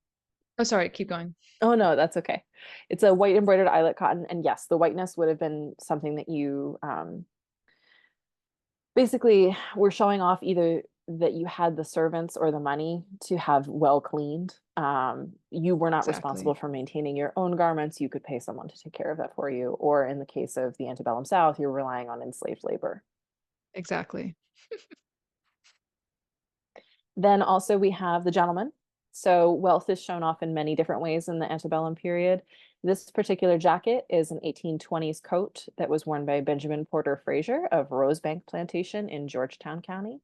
Oh, sorry, keep going. Oh no, that's okay. It's a white embroidered eyelet cotton, and yes, the whiteness would have been something that you basically were showing off either that you had the servants or the money to have well cleaned. You were not responsible Exactly. for maintaining your own garments. You could pay someone to take care of that for you. Or in the case of the antebellum South, you're relying on enslaved labor. Exactly. Then also we have the gentleman. So wealth is shown off in many different ways in the antebellum period. This particular jacket is an 1820s coat that was worn by Benjamin Porter Fraser of Rosebank Plantation in Georgetown County.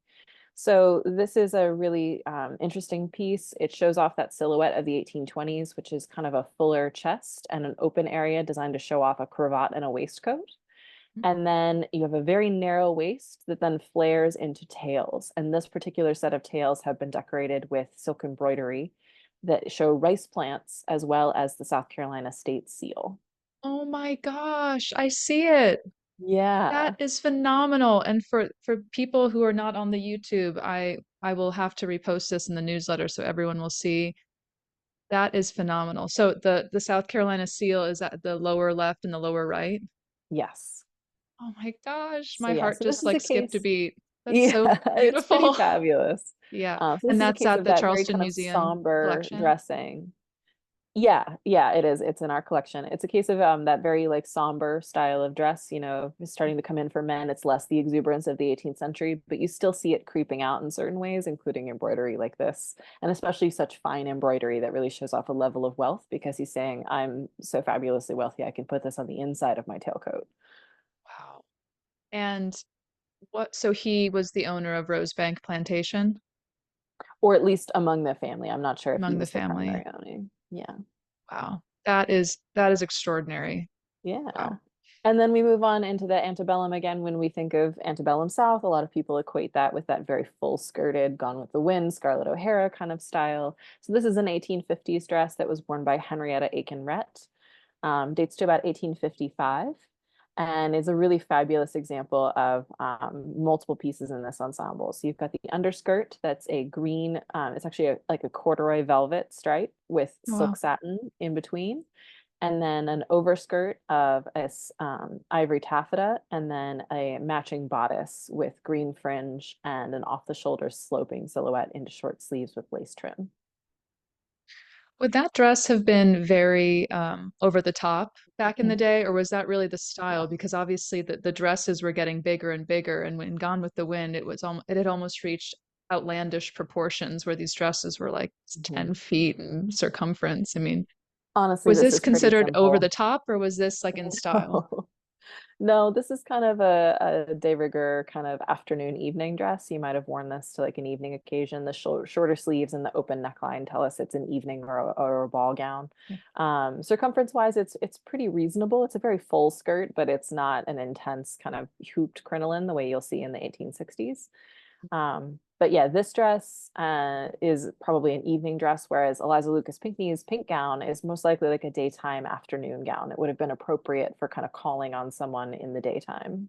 So this is a really interesting piece. It shows off that silhouette of the 1820s, which is kind of a fuller chest and an open area designed to show off a cravat and a waistcoat. And then you have a very narrow waist that then flares into tails. And this particular set of tails have been decorated with silk embroidery that show rice plants as well as the South Carolina state seal. Oh my gosh, I see it. That Yeah. is phenomenal. And for people who are not on the YouTube, I will have to repost this in the newsletter so everyone will see. That is phenomenal. So the South Carolina seal is at the lower left and the lower right. Yes. Oh my gosh, So my yeah, heart so this just is a like skipped a case. beat. That's Yeah, so it's pretty beautiful. fabulous. Yeah. So this And is a that's case at of the that very Charleston kind of Museum somber collection. dressing. Yeah, yeah, it is. It's in our collection. It's a case of that very like somber style of dress, is starting to come in for men. It's less the exuberance of the 18th century, but you still see it creeping out in certain ways, including embroidery like this, and especially such fine embroidery that really shows off a level of wealth because he's saying, I'm so fabulously wealthy, I can put this on the inside of my tailcoat. Wow. And so he was the owner of Rosebank Plantation Or at least among the family. I'm not sure if he among the was the family. primary owner. Yeah. Wow. That is extraordinary. Yeah. Wow. And then we move on into the antebellum again. When we think of antebellum South, a lot of people equate that with that very full skirted, Gone with the Wind, Scarlett O'Hara kind of style. So this is an 1850s dress that was worn by Henrietta Aiken Rhett, dates to about 1855, and is a really fabulous example of multiple pieces in this ensemble. So you've got the underskirt that's a green, it's actually like a corduroy velvet stripe with silk Wow. satin in between, and then an overskirt of a ivory taffeta, and then a matching bodice with green fringe and an off-the-shoulder sloping silhouette into short sleeves with lace trim. Would that dress have been very over the top back in the Mhm. day, or was that really the style? Yeah. Because obviously the dresses were getting bigger and bigger, and when Gone with the Wind, it had almost reached outlandish proportions where these dresses were like Mhm. 10 feet in circumference. I mean, Honestly, was this this is pretty considered over the simple. top, or was this like in style? No. No, this is kind of a de rigueur kind of afternoon evening dress. You might have worn this to like an evening occasion. The shorter sleeves and the open neckline tell us it's an evening or a ball gown. Yeah, Circumference wise, it's pretty reasonable. It's a very full skirt, but it's not an intense kind of hooped crinoline the way you'll see in the 1860s. But yeah, this dress is probably an evening dress, whereas Eliza Lucas Pinckney's pink gown is most likely like a daytime afternoon gown. It would have been appropriate for kind of calling on someone in the daytime.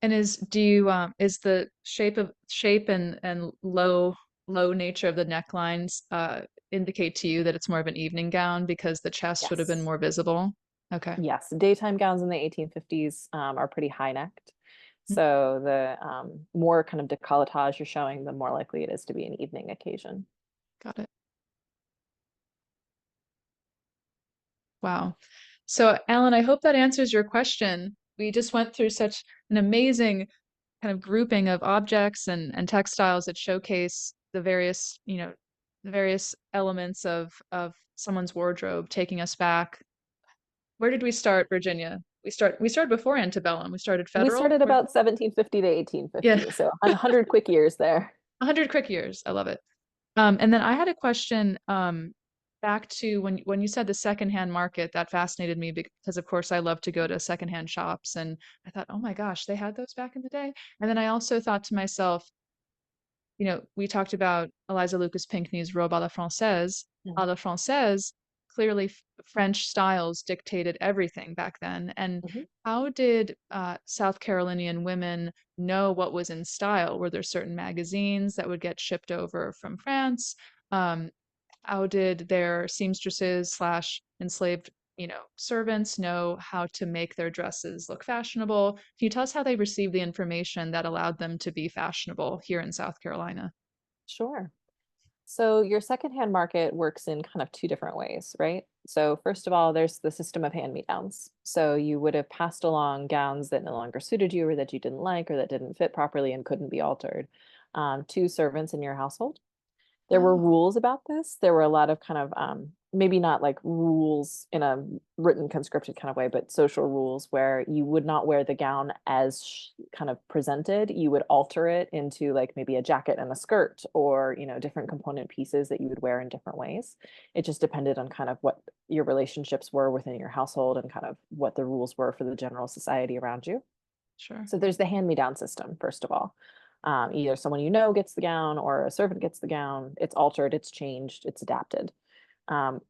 and is the shape and low nature of the necklines indicate to you that it's more of an evening gown because the chest would have been Yes. more visible? Okay. Yes, daytime gowns in the 1850s are pretty high necked. So the more kind of decolletage you're showing, the more likely it is to be an evening occasion. Got it. Wow. So, Alan, I hope that answers your question. We just went through such an amazing kind of grouping of objects and textiles that showcase the various elements of someone's wardrobe, taking us back. Where did we start, Virginia? We started before antebellum. We started We federal. started about 1750 to Yeah, 1850, so 100 quick years there. 100 quick years. I love it. And then I had a question back to when you said the secondhand market, that fascinated me because of course I love to go to secondhand shops and I thought, oh my gosh, they had those back in the day. And then I also thought to myself, we talked about Eliza Lucas Pinckney's robe à la française. À Mhm. la française, clearly French styles dictated everything back then. And Mhm. how did South Carolinian women know what was in style? Were there certain magazines that would get shipped over from France? Um, how did their seamstresses slash enslaved, servants know how to make their dresses look fashionable? Can you tell us how they received the information that allowed them to be fashionable here in South Carolina? Sure. So your secondhand market works in kind of two different ways, right? So first of all, there's the system of hand-me-downs. So you would have passed along gowns that no longer suited you or that you didn't like or that didn't fit properly and couldn't be altered to servants in your household. There were Oh, rules about this. There were a lot of kind of maybe not like rules in a written conscripted kind of way, but social rules where you would not wear the gown as kind of presented. You would alter it into like maybe a jacket and a skirt or, different component pieces that you would wear in different ways. It just depended on kind of what your relationships were within your household and kind of what the rules were for the general society around you. sure. So there's the hand-me-down system, first of all. Either someone you know gets the gown or a servant gets the gown. It's altered, it's changed, it's adapted.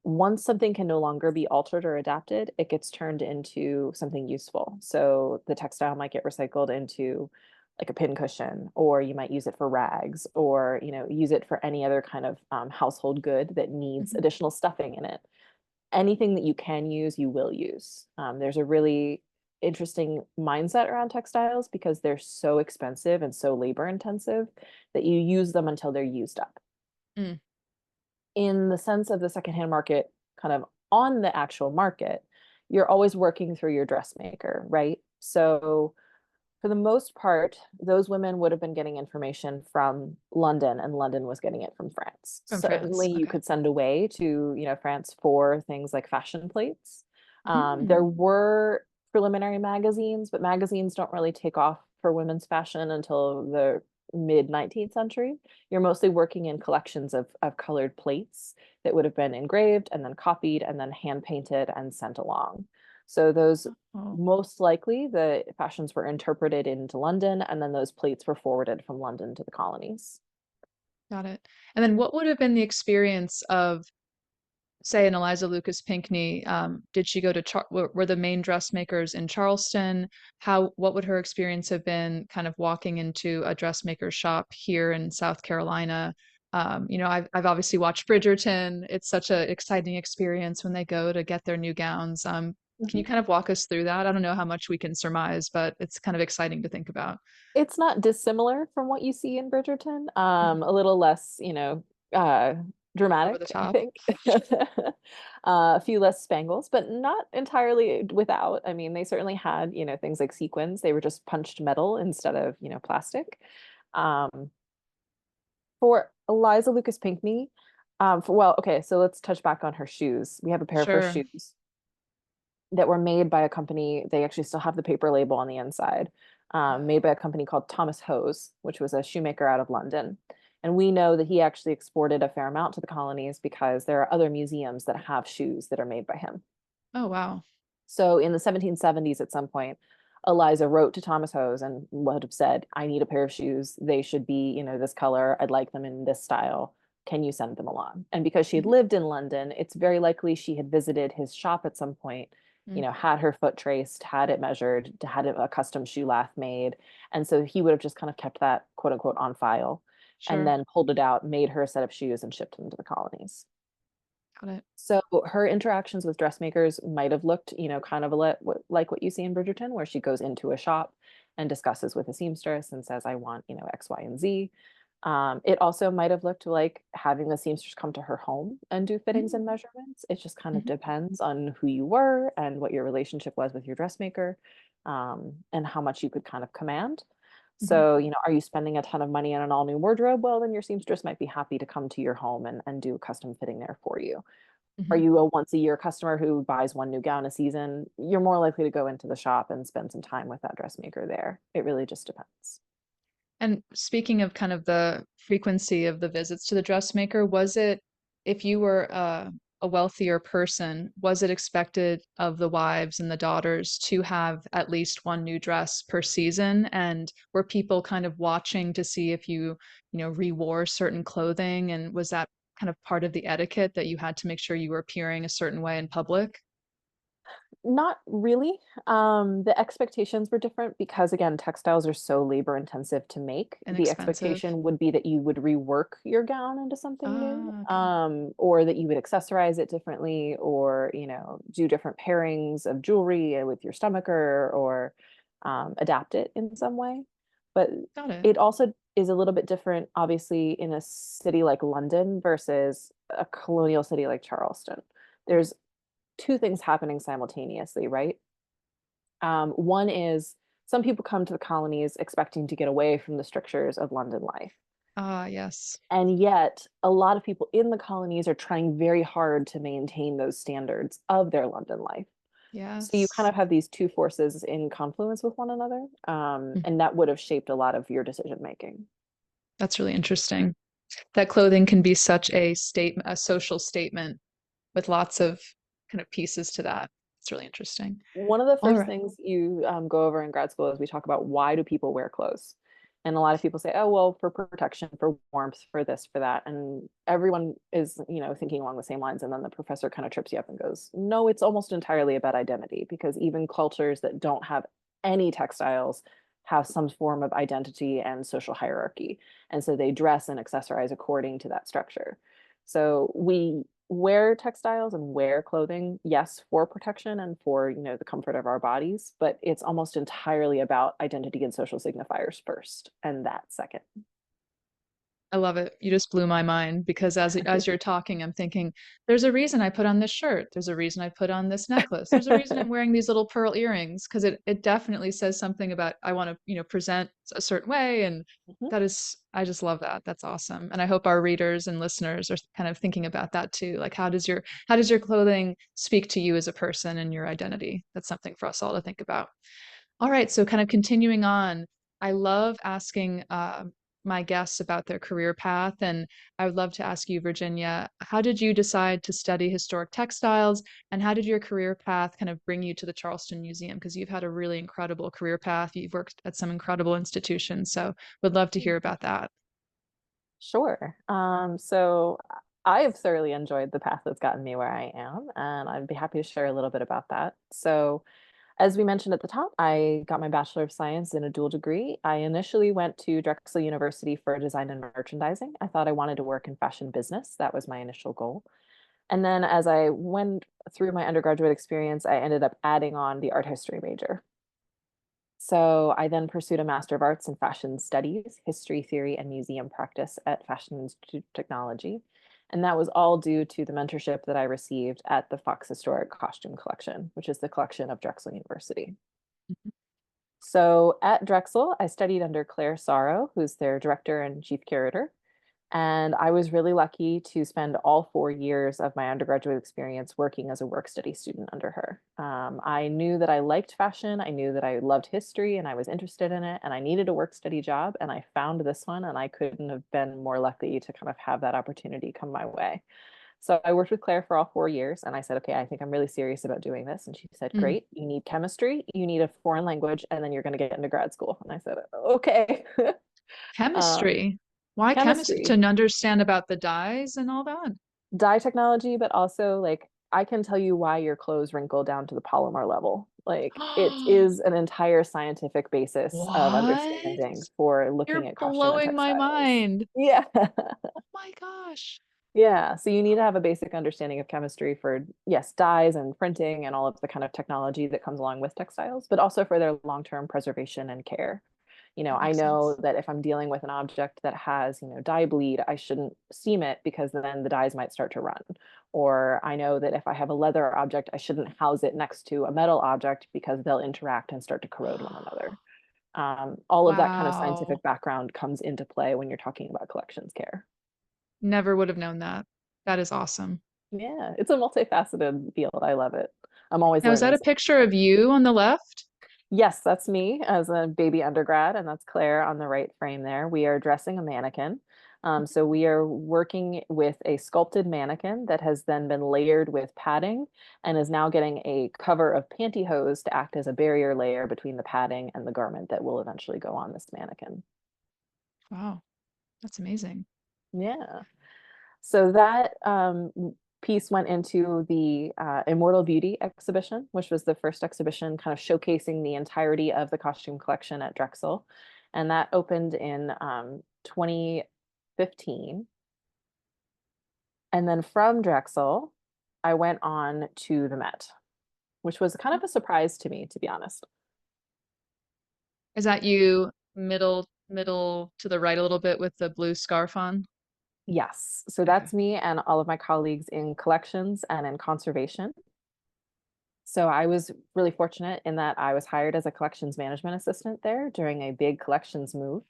Once something can no longer be altered or adapted, it gets turned into something useful. So the textile might get recycled into like a pin cushion, or you might use it for rags, or use it for any other kind of household good that needs Mhm. additional stuffing in it. Anything that you can use, you will use. There's a really interesting mindset around textiles because they're so expensive and so labor intensive that you use them until they're used up. Mm, In the sense of the secondhand market, kind of on the actual market, you're always working through your dressmaker, right? So for the most part, those women would have been getting information from London, and London was getting it from France. from France. Certainly, you Okay. could send away to, France for things like fashion plates. There Mm, were preliminary magazines, but magazines don't really take off for women's fashion until the mid 19th century. You're mostly working in collections of colored plates that would have been engraved and then copied and then hand painted and sent along. So those oh, most likely the fashions were interpreted into London and then those plates were forwarded from London to the colonies. got it. And then what would have been the experience of, say, an Eliza Lucas Pinckney? Did she go to were the main dressmakers in Charleston? What would her experience have been kind of walking into a dressmaker's shop here in South Carolina? I've obviously watched Bridgerton. It's such an exciting experience when they go to get their new gowns. Can you Mhm. kind of walk us through that? I don't know how much we can surmise, but it's kind of exciting to think about. It's not dissimilar from what you see in Bridgerton. Mhm. A little less, uh, Over the dramatic, I top. think. A few less spangles, but not entirely without. I mean, they certainly had, things like sequins. They were just punched metal instead of, plastic. Um, for Eliza Lucas Pinckney, well, okay, so let's touch back on her shoes. We have a pair of her Sure. shoes that were made by a company. They actually still have the paper label on the inside, made by a company called Thomas Hose, which was a shoemaker out of London. And we know that he actually exported a fair amount to the colonies because there are other museums that have shoes that are made by him. Oh, wow. So in the 1770s, at some point, Eliza wrote to Thomas Hose and would have said, I need a pair of shoes. They should be, this color. I'd like them in this style. Can you send them along? And because she had Mhm. lived in London, it's very likely she had visited his shop at some point, Mm, had her foot traced, had it measured, had a custom shoe lath made. And so he would have just kind of kept that quote unquote on file and sure. then pulled it out, made her a set of shoes and shipped them to the colonies. Got it. So her interactions with dressmakers might have looked, kind of like what you see in Bridgerton, where she goes into a shop and discusses with a seamstress and says, I want, X, Y, and Z. It also might have looked like having the seamstress come to her home and do fittings Mm, and measurements. It just kind of mhm, depends on who you were and what your relationship was with your dressmaker, and how much you could kind of command. mhm, So, are you spending a ton of money on an all new wardrobe? Well, then your seamstress might be happy to come to your home and do a custom fitting there for you. Are mhm. you a once a year customer who buys one new gown a season? You're more likely to go into the shop and spend some time with that dressmaker there. It really just depends. And speaking of kind of the frequency of the visits to the dressmaker, was it, if you were a wealthier person, was it expected of the wives and the daughters to have at least one new dress per season? And were people kind of watching to see if you rewore certain clothing? And was that kind of part of the etiquette that you had to make sure you were appearing a certain way in public Not really. The expectations were different because, again, textiles are so labor intensive to make. and The expensive? expectation would be that you would rework your gown into something new, Ah, okay. or that you would accessorize it differently, or, do different pairings of jewelry with your stomacher, or adapt it in some way. But Got it. it also is a little bit different, obviously, in a city like London versus a colonial city like Charleston. There's two things happening simultaneously, right? One is some people come to the colonies expecting to get away from the strictures of London life. Ah, yes. And yet, a lot of people in the colonies are trying very hard to maintain those standards of their London life. So you kind Yes. of have these two forces in confluence with one another. Mm, And that would have shaped a lot of your decision making. that's really interesting. That clothing can be such a social statement with lots of kind of pieces to that. It's really interesting. One of the All first right. things you go over in grad school is we talk about why do people wear clothes? And a lot of people say, oh, well, for protection, for warmth, for this, for that. And everyone is, thinking along the same lines. And then the professor kind of trips you up and goes, no, it's almost entirely about identity because even cultures that don't have any textiles have some form of identity and social hierarchy. And so they dress and accessorize according to that structure. So we wear textiles and wear clothing, yes, for protection and for, the comfort of our bodies, but it's almost entirely about identity and social signifiers first, and that second. I love it. You just blew my mind because as you're talking, I'm thinking, there's a reason I put on this shirt. There's a reason I put on this necklace. There's a reason I'm wearing these little pearl earrings because it definitely says something about I want to, present a certain way. And Mhm. that is, I just love that. That's awesome. And I hope our readers and listeners are kind of thinking about that too. Like how does your clothing speak to you as a person and your identity? That's something for us all to think about. All right, so kind of continuing on, I love asking my guests about their career path, and I would love to ask you, Virginia, how did you decide to study historic textiles, and how did your career path kind of bring you to the Charleston Museum? Because you've had a really incredible career path. You've worked at some incredible institutions, so would love to hear about that. Sure. So I have thoroughly enjoyed the path that's gotten me where I am, and I'd be happy to share a little bit about that. So, as we mentioned at the top, I got my Bachelor of Science in a dual degree. I initially went to Drexel University for design and merchandising. I thought I wanted to work in fashion business. That was my initial goal. And then as I went through my undergraduate experience, I ended up adding on the art history major. So I then pursued a Master of Arts in Fashion Studies, History, Theory, and Museum Practice at Fashion Institute of Technology. And that was all due to the mentorship that I received at the Fox Historic Costume Collection, which is the collection of Drexel University. So at Drexel, I studied under Claire Sorrow, who's their director and chief curator. And I was really lucky to spend all 4 years of my undergraduate experience working as a work study student under her. I knew that I liked fashion. I knew that I loved history and I was interested in it. And I needed a work study job. And I found this one. And I couldn't have been more lucky to kind of have that opportunity come my way. So I worked with Claire for all 4 years. And I said, okay, I think I'm really serious about doing this. And she said, Mm. great. You need chemistry, you need a foreign language, and then you're going to get into grad school. And I said, okay. um, Chemistry. Why chemistry? To chemistry. understand about the dyes and all that? Dye technology, but also like I can tell you why your clothes wrinkle down to the polymer level. Like it is an entire scientific basis of What? understanding for You're looking at costume and blowing my textiles. mind. Yeah. Oh my gosh. Yeah, so you need to have a basic understanding of chemistry for, yes, dyes and printing and all of the kind of technology that comes along with textiles, but also for their long-term preservation and care. That I makes know sense. that if I'm dealing with an object that has, dye bleed, I shouldn't steam it because then the dyes might start to run. Or I know that if I have a leather object, I shouldn't house it next to a metal object because they'll interact and start to corrode one another. All of that kind of Wow. scientific background comes into play when you're talking about collections care. Never would have known that. That is awesome. Yeah, it's a multifaceted field. I love it. I'm always Now, is that learning a something picture new. of you on the left? Yes, that's me as a baby undergrad, and that's Claire on the right frame there. We are dressing a mannequin. So we are working with a sculpted mannequin that has then been layered with padding and is now getting a cover of pantyhose to act as a barrier layer between the padding and the garment that will eventually go on this mannequin. Wow, that's amazing. Yeah. So that piece went into the Immortal Beauty exhibition, which was the first exhibition kind of showcasing the entirety of the costume collection at Drexel. And that opened in 2015. And then from Drexel, I went on to the Met, which was kind of a surprise to me, to be honest. Is that you middle to the right a little bit with the blue scarf on? Yes. So Okay. that's me and all of my colleagues in collections and in conservation. So I was really fortunate in that I was hired as a collections management assistant there during a big collections move.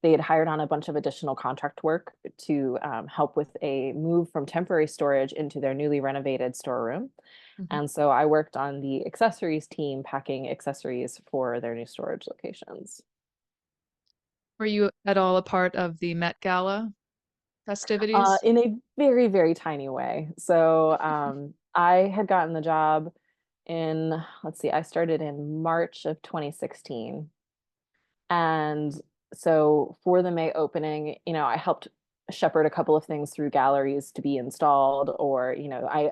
They had hired on a bunch of additional contract work to help with a move from temporary storage into their newly renovated storeroom. Mhm. And so I worked on the accessories team, packing accessories for their new storage locations. Were you at all a part of the Met Gala festivities? In a very, very tiny way. So I had gotten the job in, let's see, I started in March of 2016. And so for the May opening, I helped shepherd a couple of things through galleries to be installed, or, I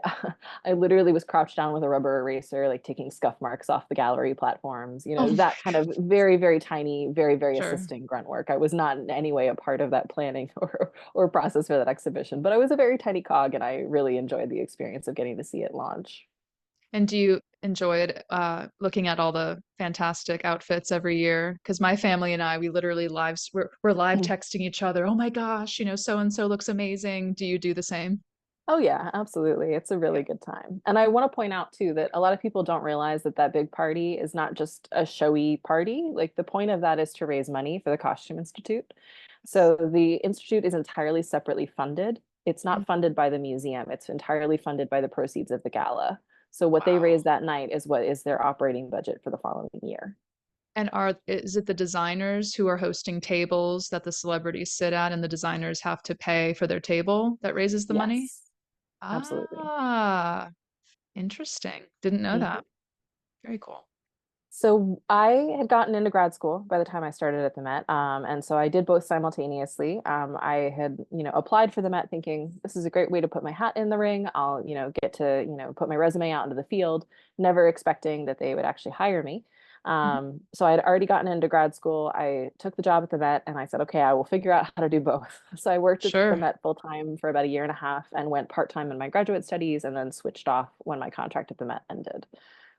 I literally was crouched down with a rubber eraser, like taking scuff marks off the gallery platforms, Oh my that kind of very, very tiny, very, very Sure. assisting grunt work. I was not in any way a part of that planning or process for that exhibition, but I was a very tiny cog and I really enjoyed the experience of getting to see it launch. And do you enjoy it looking at all the fantastic outfits every year? Because my family and I, we literally we're live texting each other. Oh my gosh, so and so looks amazing. Do you do the same? Oh yeah, absolutely. It's a Yeah. really good time. And I want to point out too that a lot of people don't realize that that big party is not just a showy party. Like the point of that is to raise money for the Costume Institute. So the institute is entirely separately funded. It's Mm. not funded by the museum. It's entirely funded by the proceeds of the gala. So what they Wow. raise that night is what is their operating budget for the following year. And is it the designers who are hosting tables that the celebrities sit at and the designers have to pay for their table that raises the money? Yes, absolutely. Ah, interesting. Didn't know Mhm. that. Very cool. So I had gotten into grad school by the time I started at the Met, and so I did both simultaneously. I had, applied for the Met thinking this is a great way to put my hat in the ring. I'll, get to, put my resume out into the field, never expecting that they would actually hire me. Mhm. So I had already gotten into grad school. I took the job at the Met, and I said, okay, I will figure out how to do both. So I worked at the Sure. Met full time for about a year and a half, and went part time in my graduate studies, and then switched off when my contract at the Met ended.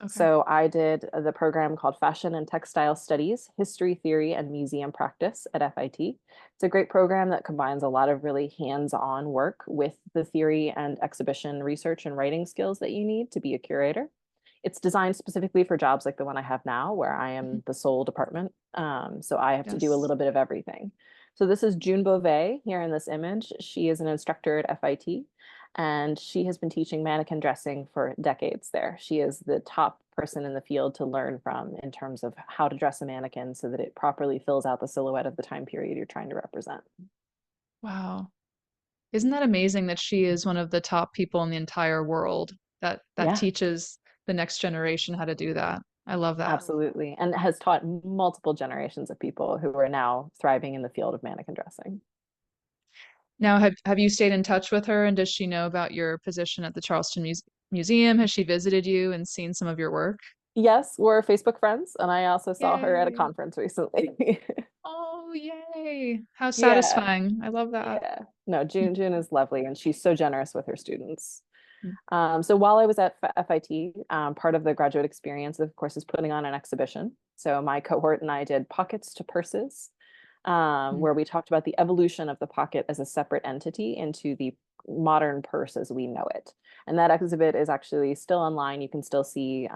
Okay. So I did the program called Fashion and Textile Studies, History, Theory, and Museum Practice at FIT. It's a great program that combines a lot of really hands-on work with the theory and exhibition research and writing skills that you need to be a curator. It's designed specifically for jobs like the one I have now, where I Mhm. am the sole department. So I have to do a Yes. little bit of everything. So this is June Beauvais here in this image. She is an instructor at FIT, and she has been teaching mannequin dressing for decades there. She is the top person in the field to learn from in terms of how to dress a mannequin so that it properly fills out the silhouette of the time period you're trying to represent. Wow. Isn't that amazing that she is one of the top people in the entire world that Yeah, teaches the next generation how to do that? I love that. absolutely. And has taught multiple generations of people who are now thriving in the field of mannequin dressing. Now, have you stayed in touch with her, and does she know about your position at the Museum? Has she visited you and seen some of your work? Yes, we're Facebook friends, and I also saw her at a Yay. conference recently. Oh, yay. How Yeah, satisfying. I love that. yeah. No, June is lovely, and she's so generous with her students. Mm. So while I was at FIT, part of the graduate experience, of course, is putting on an exhibition. So my cohort and I did Pockets to Purses, Mm. where we talked about the evolution of the pocket as a separate entity into the modern purse as we know it. And that exhibit is actually still online. You can still see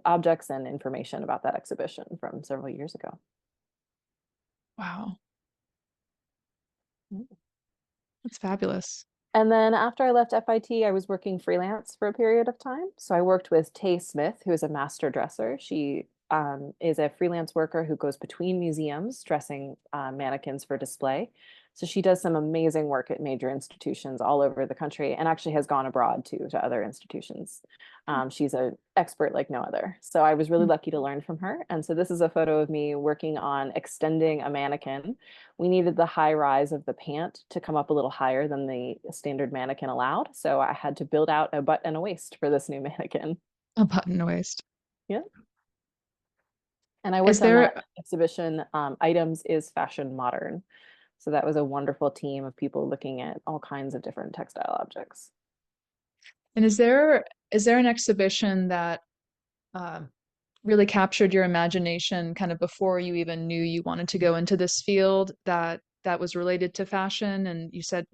objects and information about that exhibition from several years ago. Wow. Mm. That's fabulous. And then after I left FIT, I was working freelance for a period of time. So I worked with Tay Smith, who is a master dresser. She is a freelance worker who goes between museums dressing mannequins for display. So she does some amazing work at major institutions all over the country and actually has gone abroad too to other institutions. She's an expert like no other. So I was really lucky to learn from her. And so this is a photo of me working on extending a mannequin. We needed the high rise of the pant to come up a little higher than the standard mannequin allowed. So I had to build out a butt and a waist for this new mannequin. A button waist. Yeah. And I Is worked on that there exhibition, Items is Fashion Modern. So that was a wonderful team of people looking at all kinds of different textile objects. and is there an exhibition that um, really captured your imagination kind of before you even knew you wanted to go into this field that was related to fashion? And you said,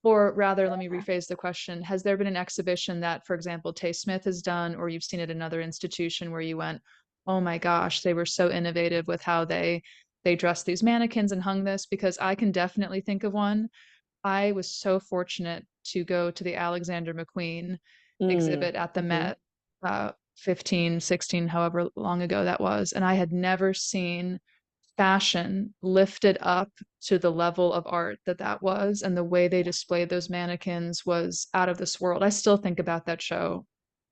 or rather, let me rephrase the question. Has there been an exhibition that, for example, Tay Smith has done, or you've seen at another institution where you went, oh my gosh, they were so innovative with how they dressed these mannequins and hung this? Because I can definitely think of one. I was so fortunate to go to the Alexander McQueen Mm. exhibit at the Hmm. Met 15, 16, however long ago that was. And I had never seen fashion lifted up to the level of art that that was. And the way they displayed those mannequins was out of this world. I still think about that show.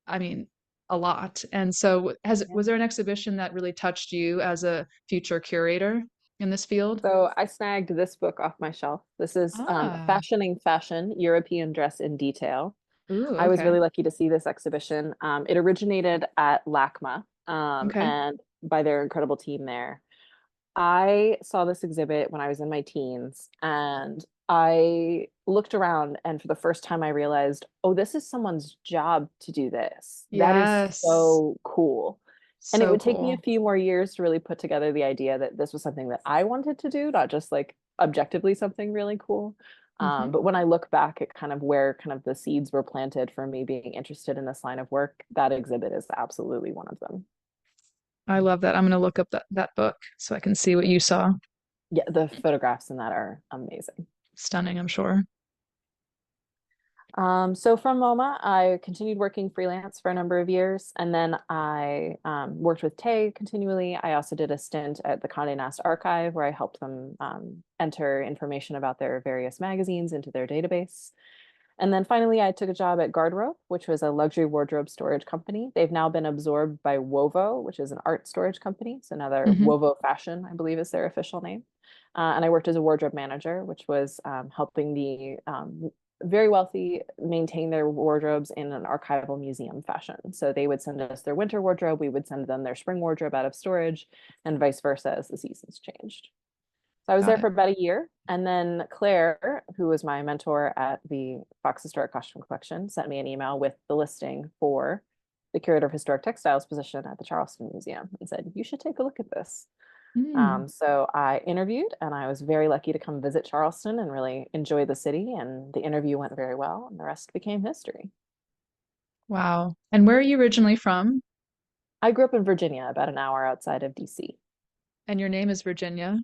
I mean, a lot. And so Yeah. was there an exhibition that really touched you as a future curator in this field? So I snagged this book off my shelf. This is Ah, Fashioning Fashion, European Dress in Detail. ooh, I was okay. really lucky to see this exhibition. It originated at LACMA Okay. and by their incredible team there. I saw this exhibit when I was in my teens and I looked around and for the first time I realized, oh, this is someone's job to do this. That is Yes. so cool. And it So would take me a cool. few more years to really put together the idea that this was something that I wanted to do, not just like objectively something really cool. Hmm. But when I look back at kind of where kind of the seeds were planted for me being interested in this line of work, that exhibit is absolutely one of them. I love that. I'm going to look up that book so I can see what you saw. Yeah, the photographs in that are amazing. Stunning, I'm sure. So from MoMA, I continued working freelance for a number of years, and then I worked with Tay continually. I also did a stint at the Condé Nast Archive where I helped them enter information about their various magazines into their database. And then finally, I took a job at Garderobe, which was a luxury wardrobe storage company. They've now been absorbed by Wovo, which is an art storage company. So now they're Hmm. Wovo Fashion, I believe is their official name. And I worked as a wardrobe manager, which was helping the very wealthy maintain their wardrobes in an archival museum fashion. So they would send us their winter wardrobe, we would send them their spring wardrobe out of storage, and vice versa as the seasons changed. So I was Got there it. for about a year. And then Claire, who was my mentor at the Fox Historic Costume Collection, sent me an email with the listing for the Curator of Historic Textiles position at the Charleston Museum and said, you should take a look at this. Mm. So I interviewed and I was very lucky to come visit Charleston and really enjoy the city. And the interview went very well, and the rest became history. Wow. And where are you originally from? I grew up in Virginia, about an hour outside of DC. And your name is Virginia.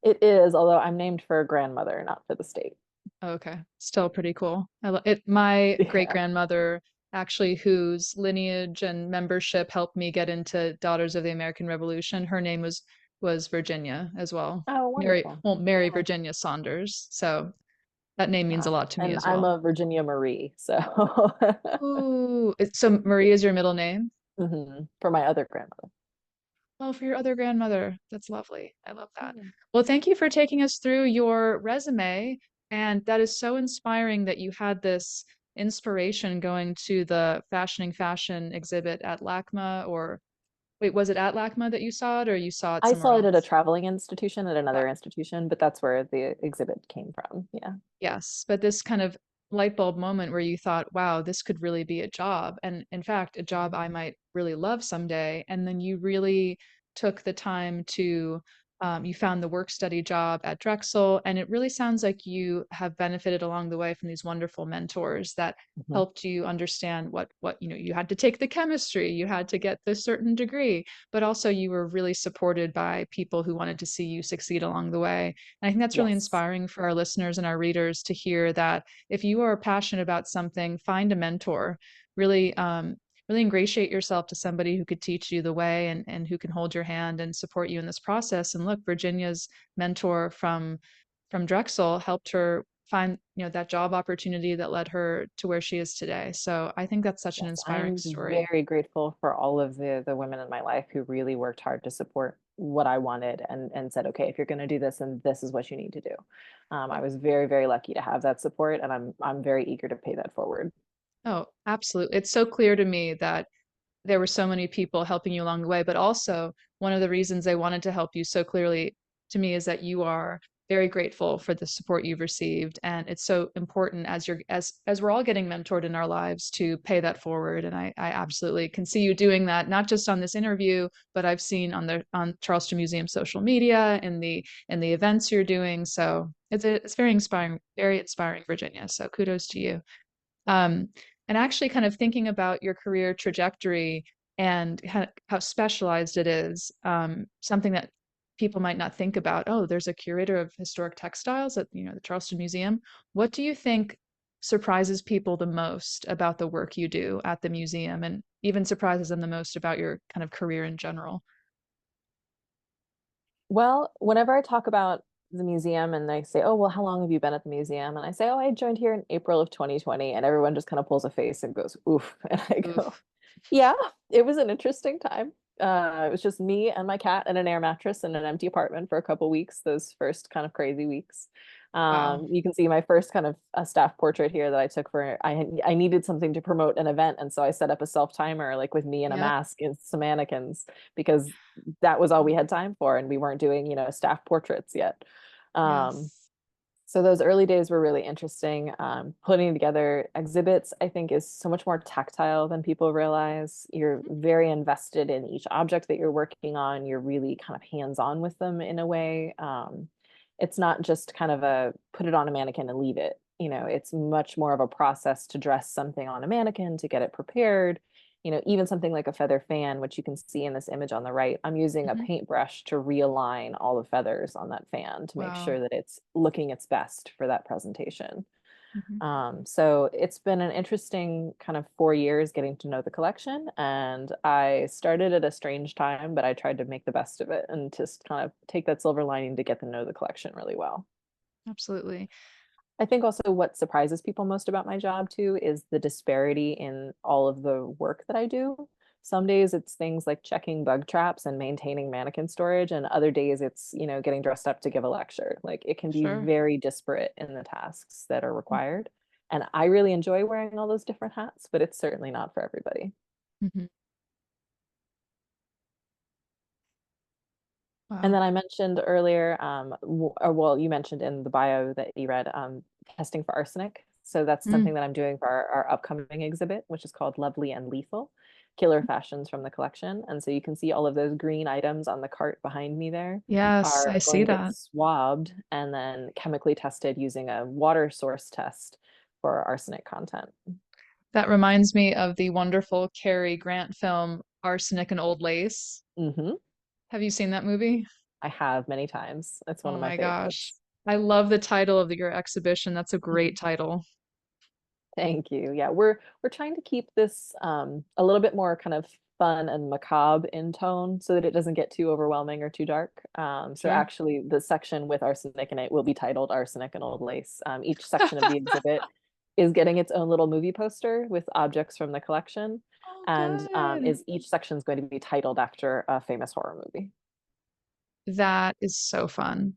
It is, although I'm named for a grandmother, not for the state. Okay. Still pretty cool. My great Yeah. grandmother, actually, whose lineage and membership helped me get into Daughters of the American Revolution, her name was Virginia as well. Oh, wonderful. Mary Yeah. Virginia Saunders. So that name means a lot to me And as I'm well. a Virginia Marie, so Ooh, so Marie is your middle name? for my other grandmother. Oh, for your other grandmother. That's lovely. I love that. Yeah. Well, thank you for taking us through your resume. And that is so inspiring that you had this inspiration going to the Fashioning Fashion exhibit at LACMA, or wait, was it at LACMA that you saw it, or you saw it I somewhere saw it at a else? traveling institution at Got another it. institution, but that's where the exhibit came from. Yeah. Yes, but this kind of light bulb moment where you thought, wow, this could really be a job. And in fact, a job I might really love someday. And then you really took the time to, you found the work study job at Drexel. And it really sounds like you have benefited along the way from these wonderful mentors that Mhm. helped you understand you had to take the chemistry, you had to get this certain degree, but also you were really supported by people who wanted to see you succeed along the way. And I think that's really Yes. inspiring for our listeners and our readers to hear that if you are passionate about something, find a mentor. Really, really ingratiate yourself to somebody who could teach you the way and who can hold your hand and support you in this process. And look, Virginia's mentor from Drexel helped her find, that job opportunity that led her to where she is today. So I think that's such an Yes, inspiring I'm story. very grateful for all of the women in my life who really worked hard to support what I wanted and said, okay, if you're going to do this, then this is what you need to do. I was very, very lucky to have that support, and I'm very eager to pay that forward. Oh, absolutely. It's so clear to me that there were so many people helping you along the way, but also one of the reasons they wanted to help you so clearly to me is that you are very grateful for the support you've received. And it's so important as as we're all getting mentored in our lives to pay that forward. And I absolutely can see you doing that, not just on this interview, but I've seen on Charleston Museum social media and the events you're doing. So it's very inspiring, Virginia. So kudos to you. Um, and actually, kind of thinking about your career trajectory and how specialized it is, something that people might not think about. Oh, there's a curator of historic textiles at the Charleston Museum. What do you think surprises people the most about the work you do at the museum, and even surprises them the most about your kind of career in general? Well, whenever I talk about the museum and they say, "Oh, well, how long have you been at the museum?" And I say, "Oh, I joined here in April of 2020," and everyone just kind of pulls a face and goes, "Oof." And I go, Oof. "Yeah, it was an interesting time." It was just me and my cat and an air mattress in an empty apartment for a couple weeks, those first kind of crazy weeks. Wow. You can see my first kind of a staff portrait here that I took for I needed something to promote an event, and so I set up a self timer like with me in a Yep. mask and some mannequins because that was all we had time for, and we weren't doing, staff portraits yet. Um, Yes. so those early days were really interesting. Putting together exhibits, I think, is so much more tactile than people realize. You're Mhm. very invested in each object that you're working on. You're really kind of hands-on with them in a way. It's not just kind of a put it on a mannequin and leave it. It's much more of a process to dress something on a mannequin, to get it prepared. Even something like a feather fan, which you can see in this image on the right, I'm using a Mhm. paintbrush to realign all the feathers on that fan to make Wow. sure that it's looking its best for that presentation. Mhm. So it's been an interesting kind of 4 years getting to know the collection. And I started at a strange time, but I tried to make the best of it and just kind of take that silver lining to get to know the collection really well. Absolutely. I think also what surprises people most about my job too is the disparity in all of the work that I do. Some days it's things like checking bug traps and maintaining mannequin storage, and other days it's, getting dressed up to give a lecture. Like it can be Sure. very disparate in the tasks that are required. And I really enjoy wearing all those different hats, but it's certainly not for everybody. Mhm. And Wow. then I mentioned earlier, or well, you mentioned in the bio that you read, testing for arsenic. So that's Mm. something that I'm doing for our upcoming exhibit, which is called Lovely and Lethal, Killer Fashions from the Collection. And so you can see all of those green items on the cart behind me there Yes, are I going see to get that. swabbed and then chemically tested using a water source test for arsenic content. That reminds me of the wonderful Cary Grant film Arsenic and Old Lace. Hmm. Have you seen that movie? I have many times. It's one Oh of my my gosh. favorites. I love the title of your exhibition. That's a great title. Thank you. Yeah, we're trying to keep this a little bit more kind of fun and macabre in tone so that it doesn't get too overwhelming or too dark. So Sure. actually, the section with arsenic in it will be titled "Arsenic and Old Lace." Each section of the exhibit is getting its own little movie poster with objects from the collection, Oh, and good. is each section is going to be titled after a famous horror movie. That is so fun.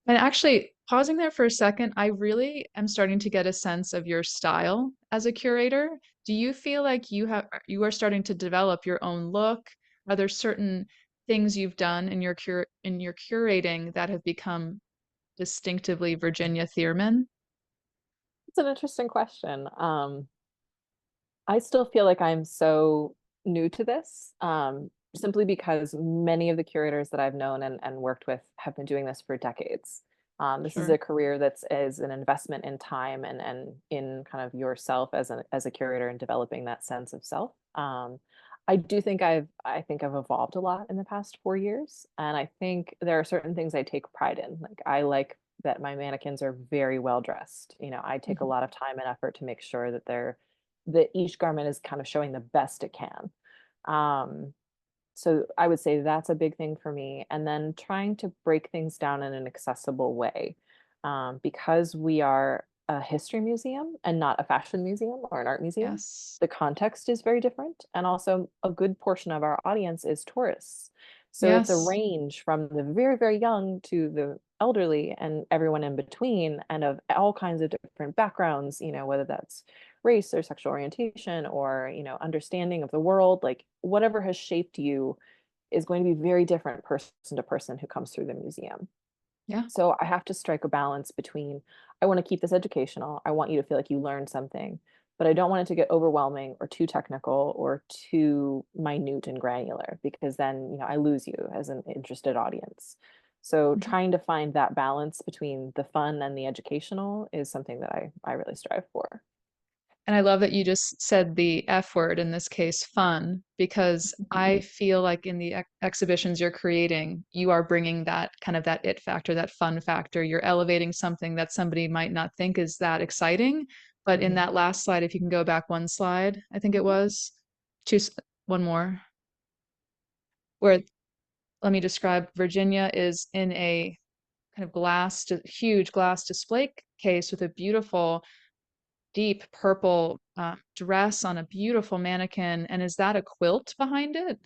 And actually, pausing there for a second, I really am starting to get a sense of your style as a curator. Do you feel like you are starting to develop your own look? Are there certain things you've done in your curating that have become distinctively Virginia Theerman? It's an interesting question. I still feel like I'm so new to this, simply because many of the curators that I've known and worked with have been doing this for decades. This is Sure. a career that's as an investment in time and in kind of yourself as a curator and developing that sense of self. I do think I've evolved a lot in the past 4 years, and I think there are certain things I take pride in. Like I like that my mannequins are very well dressed. I take a Mhm. lot of time and effort to make sure that they're that each garment is kind of showing the best it can. Um, so I would say that's a big thing for me. And then trying to break things down in an accessible way. Because we are a history museum and not a fashion museum or an art museum, Yes. the context is very different. And also, a good portion of our audience is tourists. So it's a Yes. range from the very, very young to the elderly and everyone in between, and of all kinds of different backgrounds, whether that's race or sexual orientation or, understanding of the world, like whatever has shaped you is going to be very different person to person who comes through the museum. Yeah. So I have to strike a balance between, I want to keep this educational. I want you to feel like you learned something, but I don't want it to get overwhelming or too technical or too minute and granular, because then, I lose you as an interested audience. So Mhm. trying to find that balance between the fun and the educational is something that I really strive for. And I love that you just said the F word, in this case, fun, because I feel like in the exhibitions you're creating, you are bringing that kind of that it factor, that fun factor. You're elevating something that somebody might not think is that exciting. But in Mhm. that last slide, if you can go back one slide, I think it was two, one more, where let me describe Virginia is in a kind of huge glass display case with a beautiful deep purple dress on a beautiful mannequin. And is that a quilt behind it?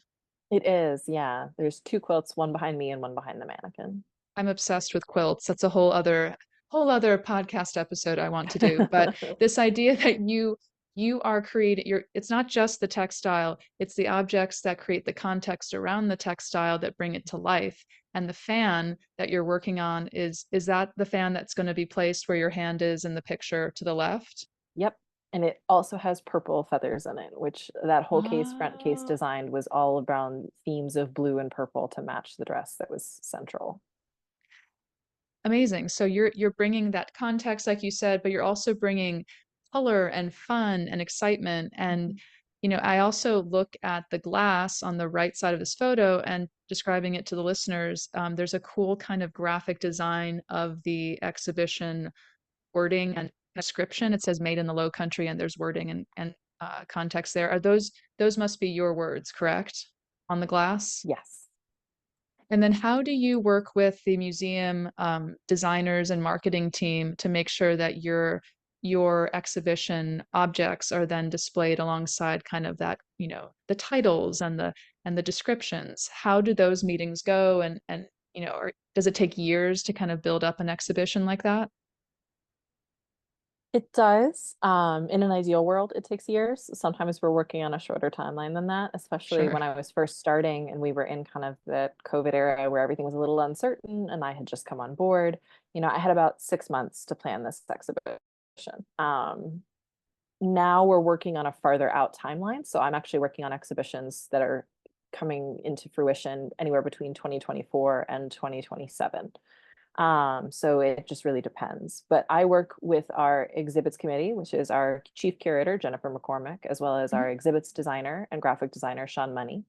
It is, yeah. There's two quilts, one behind me and one behind the mannequin. I'm obsessed with quilts. That's a whole other podcast episode I want to do. But this idea that you are creating it's not just the textile, it's the objects that create the context around the textile that bring it to life. And the fan that you're working on is that the fan that's going to be placed where your hand is in the picture to the left? Yep. And it also has purple feathers in it, which that whole case, front case Oh. designed was all around themes of blue and purple to match the dress that was central. Amazing. So you're bringing that context, like you said, but you're also bringing color and fun and excitement. And Mhm. I also look at the glass on the right side of this photo and describing it to the listeners. There's a cool kind of graphic design of the exhibition wording and description. It says "Made in the Low Country," and there's wording and context there. Are those must be your words, correct, on the glass? Yes. And then how do you work with the museum designers and marketing team to make sure that your exhibition objects are then displayed alongside kind of that, the titles and the descriptions? How do those meetings go? And or does it take years to kind of build up an exhibition like that? It does. In an ideal world, it takes years. Sometimes we're working on a shorter timeline than that, especially Sure. when I was first starting and we were in kind of the COVID era where everything was a little uncertain and I had just come on board. I had about 6 months to plan this exhibition. Now we're working on a farther out timeline. So I'm actually working on exhibitions that are coming into fruition anywhere between 2024 and 2027. So it just really depends. But I work with our exhibits committee, which is our chief curator, Jennifer McCormick, as well as Mhm. our exhibits designer and graphic designer, Sean Money.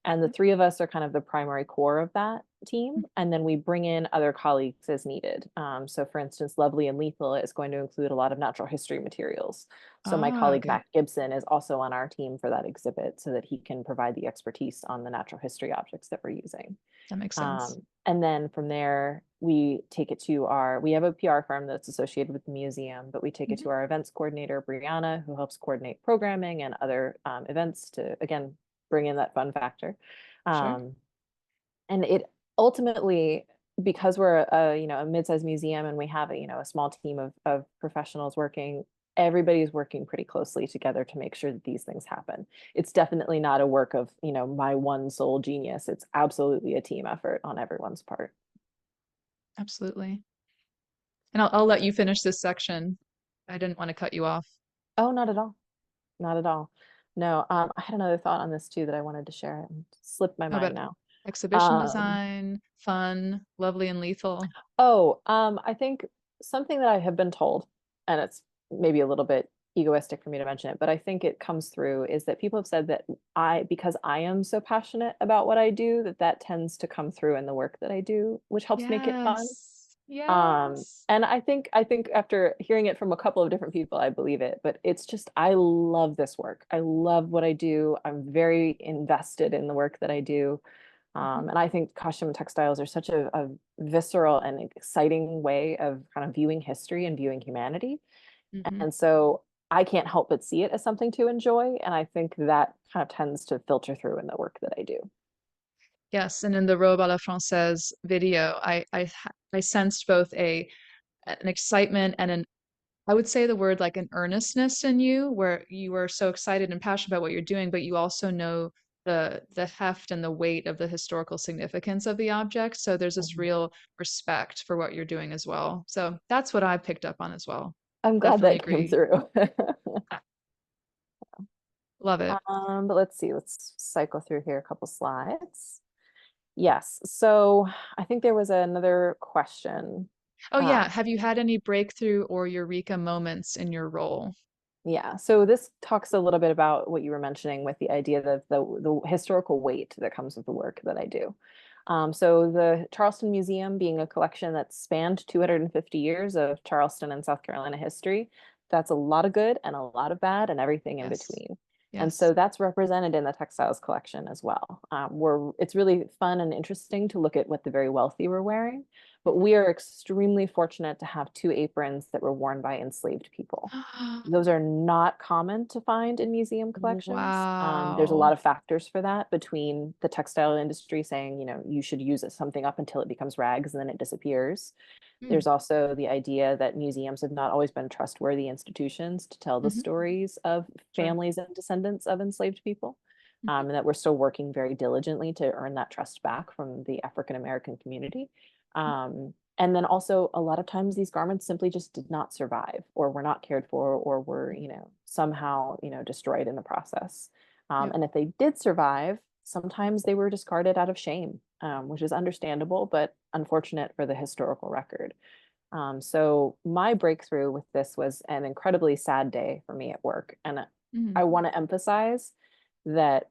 And the three of us are kind of the primary core of that team. And then we bring in other colleagues as needed. So for instance, Lovely and Lethal is going to include a lot of natural history materials. So my Ah, colleague okay. Matt Gibson is also on our team for that exhibit so that he can provide the expertise on the natural history objects that we're using. That makes sense. And then from there, we have a PR firm that's associated with the museum, but we take it Mhm. to our events coordinator, Brianna, who helps coordinate programming and other events to, again, bring in that fun factor. Sure. Um, and it ultimately, because we're a mid-sized museum and we have a small team of professionals working, everybody's working pretty closely together to make sure that these things happen. It's definitely not a work of my one sole genius. It's absolutely a team effort on everyone's part. Absolutely. And I'll let you finish this section. I didn't want to cut you off. Oh, not at all. Not at all. No, I had another thought on this too that I wanted to share. It slipped my How mind about now. exhibition Um, design, fun, lovely and lethal? I think something that I have been told, and it's maybe a little bit egoistic for me to mention it, but I think it comes through is that people have said that because I am so passionate about what I do, that tends to come through in the work that I do, which helps make it fun. Yes. Yes. And I think after hearing it from a couple of different people, I believe it, but it's just I love this work. I love what I do. I'm very invested in the work that I do. Mhm, And I think costume textiles are such a visceral and exciting way of kind of viewing history and viewing humanity. mhm. And so I can't help but see it as something to enjoy. And I think that kind of tends to filter through in the work that I do. Yes, and in the Robe à la Française video, I sensed both a an excitement and an I would say the word like an earnestness in you, where you are so excited and passionate about what you're doing, but you also know the heft and the weight of the historical significance of the object. So there's this Mhm. real respect for what you're doing as well. So that's what I picked up on as well. I'm glad Definitely that came agree. through. Love it. But let's see, let's cycle through here a couple slides. Yes, so I think there was another question. Oh Uh, yeah, have you had any breakthrough or eureka moments in your role? yeah, so this talks a little bit about what you were mentioning with the idea that the historical weight that comes with the work that I do. So the Charleston Museum being a collection that spanned 250 years of Charleston and South Carolina history, that's a lot of good and a lot of bad and everything in Yes. between. And Yes. so that's represented in the textiles collection as well. Where it's really fun and interesting to look at what the very wealthy were wearing, but we are extremely fortunate to have two aprons that were worn by enslaved people. Those are not common to find in museum collections. There's a lot Wow. of factors for that between the textile industry saying, you should use something up until it becomes rags and then it disappears. Mm, There's also the idea that museums have not always been trustworthy institutions to tell the mhm, stories of sure. families and descendants of enslaved people. Mhm, And that we're still working very diligently to earn that trust back from the African American community. And then also a lot of times these garments simply just did not survive or were not cared for or were, somehow, destroyed in the process. yep. And if they did survive, sometimes they were discarded out of shame, which is understandable, but unfortunate for the historical record. So my breakthrough with this was an incredibly sad day for me at work. And Mm, I want to emphasize that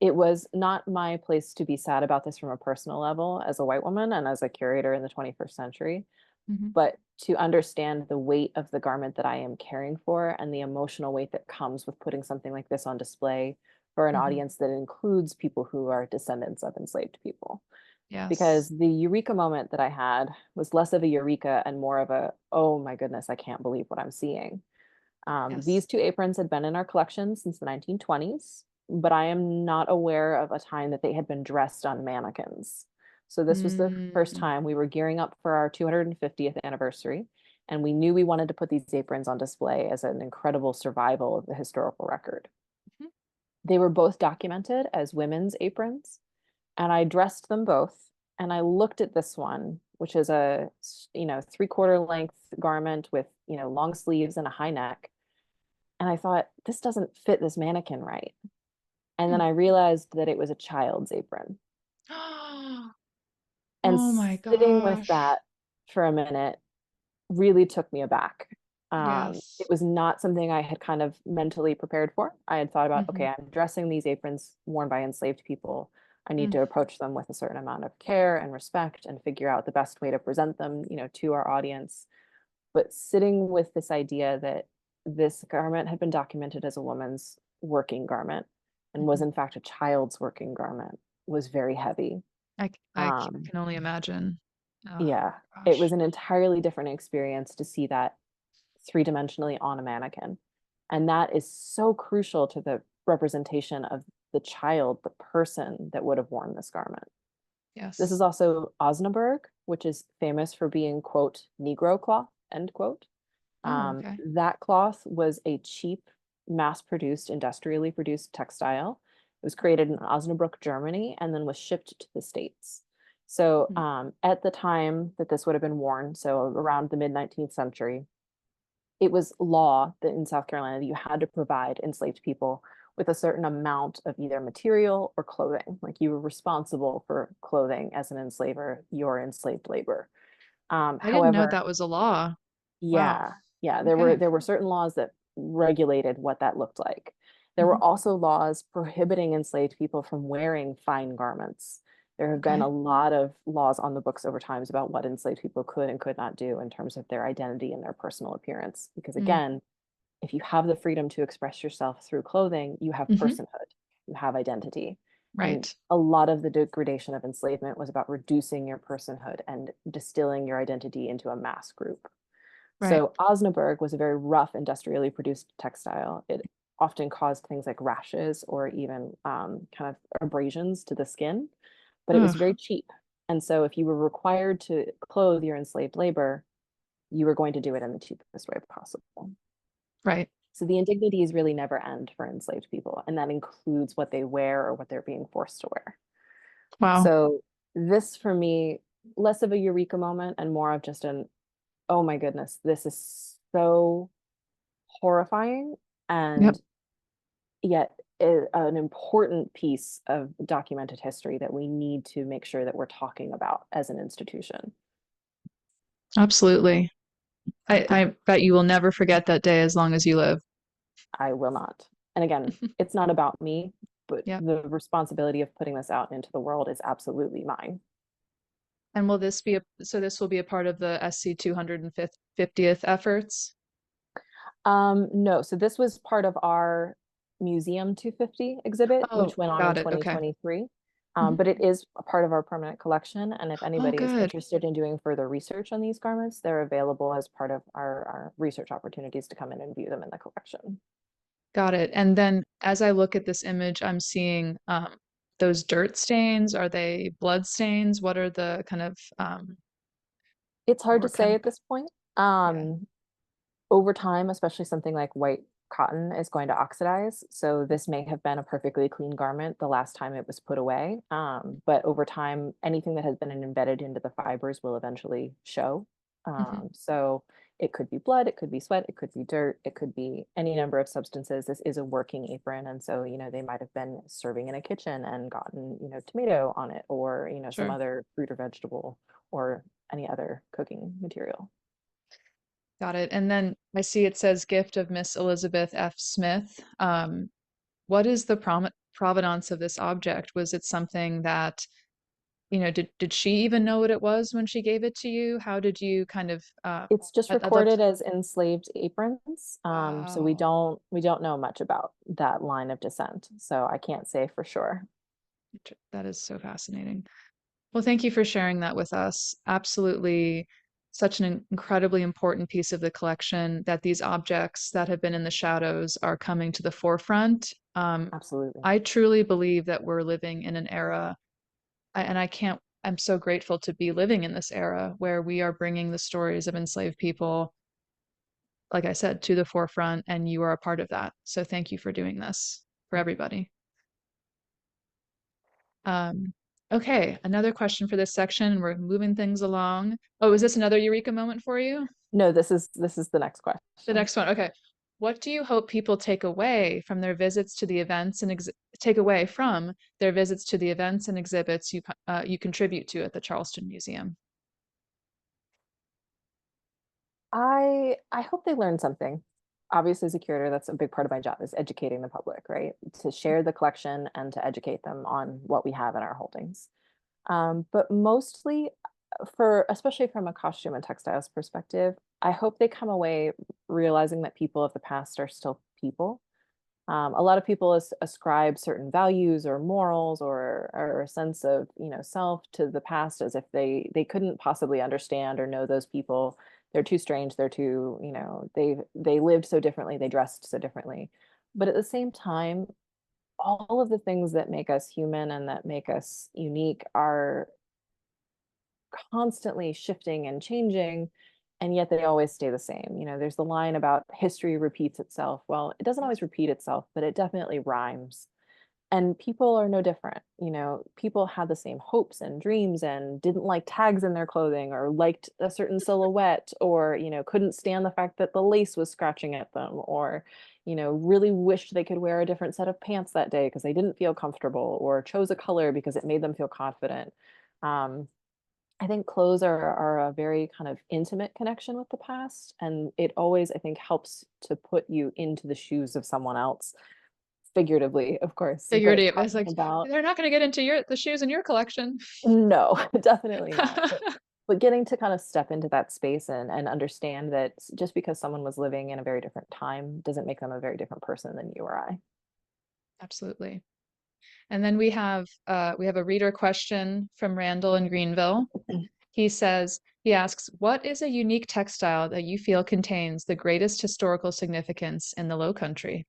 it was not my place to be sad about this from a personal level as a white woman and as a curator in the 21st century, mhm, but to understand the weight of the garment that I am caring for and the emotional weight that comes with putting something like this on display for an mhm. audience that includes people who are descendants of enslaved people. Yes. Because the eureka moment that I had was less of a eureka and more of a, oh my goodness, I can't believe what I'm seeing. These Yes. two aprons had been in our collection since the 1920s, but I am not aware of a time that they had been dressed on mannequins. So this was the first Mm, time we were gearing up for our 250th anniversary, and we knew we wanted to put these aprons on display as an incredible survival of the historical record. mhm, They were both documented as women's aprons, and I dressed them both. And I looked at this one, which is a 3/4 length garment with long sleeves and a high neck, and I thought, this doesn't fit this mannequin right. And then mm. I realized that it was a child's apron. And Oh my sitting with gosh. that for a minute really took me aback. It Yes. was not something I had kind of mentally prepared for. I had thought about, Mhm, okay, I'm dressing these aprons worn by enslaved people. I need mm, to approach them with a certain amount of care and respect and figure out the best way to present them, to our audience. But sitting with this idea that this garment had been documented as a woman's working garment and was mhm. in fact a child's working garment was very heavy. I Um, can only imagine. Oh yeah, it was gosh. an entirely different experience to see that three-dimensionally on a mannequin. And that is so crucial to the representation of the child, the person that would have worn this garment. This is Yes. also Osnaburg, which is famous for being, quote, Negro cloth, end quote. Oh, okay. That cloth was a cheap, mass-produced, industrially produced textile. It was created in Osnabrück, Germany, and then was shipped to the States. So Mm, at the time that this would have been worn, so around the mid-19th century, it was law that in South Carolina that you had to provide enslaved people with a certain amount of either material or clothing. Like you were responsible for clothing as an enslaver, your enslaved labor. I didn't know However, that was a law. Wow. yeah, yeah, there were Okay. there were certain laws that regulated what that looked like. There were Mhm, also laws prohibiting enslaved people from wearing fine garments. There have been Okay. a lot of laws on the books over times about what enslaved people could and could not do in terms of their identity and their personal appearance. Because Mm. again, if you have the freedom to express yourself through clothing, you have Hmm. personhood, you have identity. And Right. a lot of the degradation of enslavement was about reducing your personhood and distilling your identity into a mass group. Right. So Osnaburg was a very rough, industrially produced textile. It often caused things like rashes or even kind of abrasions to the skin, but it was Ugh. very cheap. And so if you were required to clothe your enslaved labor, you were going to do it in the cheapest way possible. Right. So the indignities really never end for enslaved people, and that includes what they wear or what they're being forced to wear. Wow. So this for me, less of a eureka moment and more of just an, oh my goodness, this is so horrifying Yep. and yet an important piece of documented history that we need to make sure that we're talking about as an institution. Absolutely. I bet you will never forget that day as long as you live. I will not. And again, it's not about me, but Yep. the responsibility of putting this out into the world is absolutely mine. And will this be so this will be a part of the SC 250th efforts? No, so this was part of our Museum 250 exhibit, Oh, which went on in got it. Okay. 2023. Mhm. But it is a part of our permanent collection. And if Oh, anybody is good. interested in doing further research on these garments, they're available as part of our research opportunities to come in and view them in the collection. Got it. And then as I look at this image, I'm seeing those dirt stains. Are they blood stains? What are the kind of It's hard to what kind say of at this point. yeah. Over time, especially something like white cotton is going to oxidize. So this may have been a perfectly clean garment the last time it was put away. But over time, anything that has been embedded into the fibers will eventually show. Mhm. So it could be blood, it could be sweat, it could be dirt, it could be any number of substances. This is a working apron. And so, they might have been serving in a kitchen and gotten, tomato on it or, some Sure. other fruit or vegetable or any other cooking material. Got it. And then I see it says gift of Miss Elizabeth F. Smith. What is the provenance of this object? Was it something that, did she even know what it was when she gave it to you? How did you kind of It's just I'd love to recorded as enslaved aprons. So we wow. don't know much about that line of descent. So I can't say for sure. That is so fascinating. Well, thank you for sharing that with us. Absolutely such an incredibly important piece of the collection that these objects that have been in the shadows are coming to the forefront. Absolutely. I truly believe that we're living in an era, and I'm so grateful to be living in this era where we are bringing the stories of enslaved people, like I said, to the forefront, and you are a part of that. So thank you for doing this for everybody. Um, okay, another question for this section. We're moving things along. Oh, is this another eureka moment for you? No, this is the next The question. next one. Okay. What do you hope people take away from their visits to the events and take away from their visits to the events and exhibits you contribute to at the Charleston Museum? I hope they learn something. Obviously, as a curator, that's a big part of my job is educating the public, right? To share the collection and to educate them on what we have in our holdings. But mostly for especially from a costume and textiles perspective, I hope they come away realizing that people of the past are still people. A lot of people ascribe certain values or morals or a sense of self to the past as if they couldn't possibly understand or know those people. They're too strange. They're too they lived so differently. They dressed so differently. But at the same time, all of the things that make us human and that make us unique are constantly shifting and changing, and yet they always stay the same. There's the line about history repeats itself. Well, it doesn't always repeat itself, but it definitely rhymes. And people are no different. People had the same hopes and dreams and didn't like tags in their clothing or liked a certain silhouette or, couldn't stand the fact that the lace was scratching at them or, really wished they could wear a different set of pants that day because they didn't feel comfortable or chose a color because it made them feel confident. Um, I think clothes are a very kind of intimate connection with the past, and it always, I think, helps to put you into the shoes of someone else figuratively, of course, but Figurative. It's talking like about they're not going to get into your the shoes in your collection. no, definitely not. But getting to kind of step into that space and understand that just because someone was living in a very different time doesn't make them a very different person than you or I. Absolutely. And then we have a reader question from Randall in Greenville. He asks, what is a unique textile that you feel contains the greatest historical significance in the Low Country?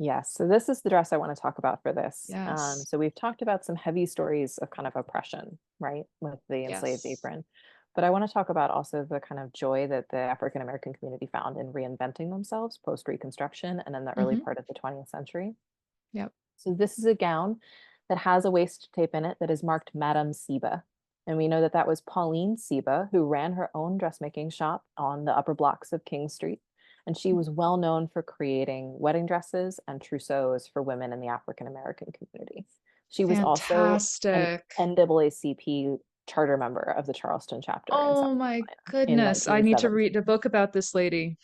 Yes, so this is the dress I want to talk about for this. Yes. So we've talked about some heavy stories of kind of oppression, right, with the enslaved Yes. apron. But I want to talk about also the kind of joy that the African American community found in reinventing themselves post Reconstruction and in the early Hmm. part of the 20th century. Yep. So this is a gown that has a waist tape in it that is marked Madame Seba. And we know that that was Pauline Seba, who ran her own dressmaking shop on the upper blocks of King Street. And she was well known for creating wedding dresses and trousseaux for women in the African American community. She was also an Fantastic. NAACP charter member of the Charleston chapter in South Oh my Carolina in goodness. I need to 1917. read a book about this lady.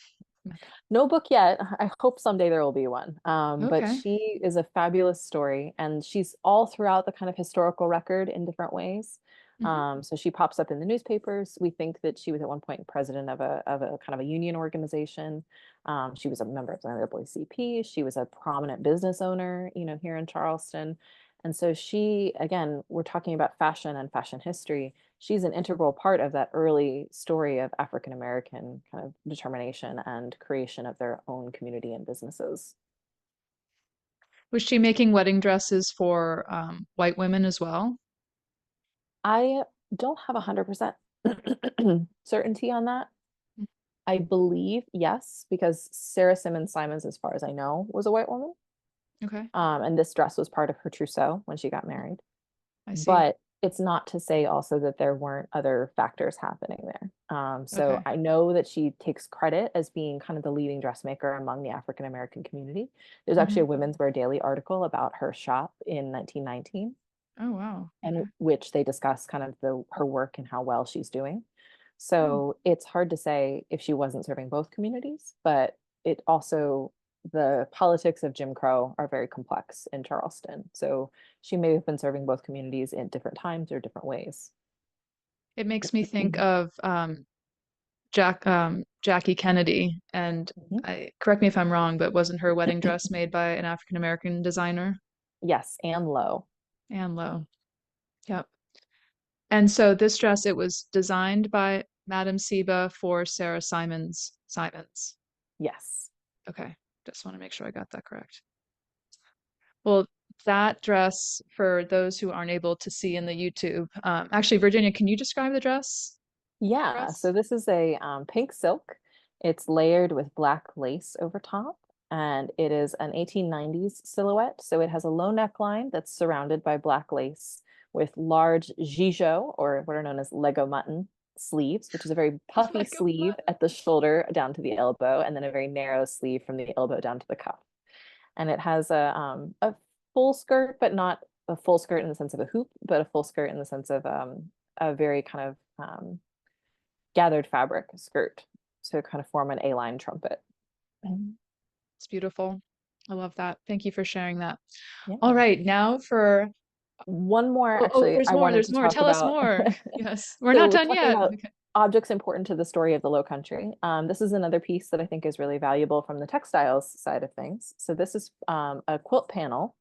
No book yet. I hope someday there will be one. But Okay. she is a fabulous story, and she's all throughout the kind of historical record in different ways. Hmm. So she pops up in the newspapers. We think that she was at one point president of a kind of a union organization. She was a member of the NAACP. She was a prominent business owner, here in Charleston. And so she, again, we're talking about fashion and fashion history. She's an integral part of that early story of African American kind of determination and creation of their own community and businesses. Was she making wedding dresses for white women as well? I don't have 100% certainty on that. I believe yes, because Sarah Simmons Simons, as far as I know, was a white woman. Okay. And this dress was part of her trousseau when she got married. I see. But it's not to say also that there weren't other factors happening there. So Okay. I know that she takes credit as being kind of the leading dressmaker among the African American community. There's actually a Hmm. Women's Wear Daily article about her shop in 1919, Oh, wow. and Okay. which they discuss kind of her work and how well she's doing. Hmm. So it's hard to say if she wasn't serving both communities, but it also the politics of Jim Crow are very complex in Charleston. So she may have been serving both communities in different times or different ways. It makes me think of Jackie Kennedy, and Mhm. correct me if I'm wrong, but wasn't her wedding dress made by an African American designer? Yes, and low. Anne Lowe. Yep. And so this dress, it was designed by Madame Seba for Sarah Simons. Simons. Yes. Okay. Just want to make sure I got that correct. Well, that dress, for those who aren't able to see in the YouTube, actually, Virginia, can you describe the dress for Yeah, so us? this is a pink silk. It's layered with black lace over top, and it is an 1890s silhouette. So it has a low neckline that's surrounded by black lace with large gigot, or what are known as Lego mutton sleeves, which is a very puffy Like a sleeve button. at the shoulder down to the elbow, and then a very narrow sleeve from the elbow down to the cuff. And it has a full skirt, but not a full skirt in the sense of a hoop, but a full skirt in the sense of a very kind of gathered fabric skirt to kind of form an A-line trumpet. Mhm. It's beautiful. I love that. Thank you for sharing that. All Yeah. right, now for One more, oh, actually, there's I more. wanted There's to more. talk Tell us about. more. Yes, we're not So, done talking yet. about Okay. objects important to the story of the Low Country. This is another piece that I think is really valuable from the textiles side of things. So, this is a quilt panel.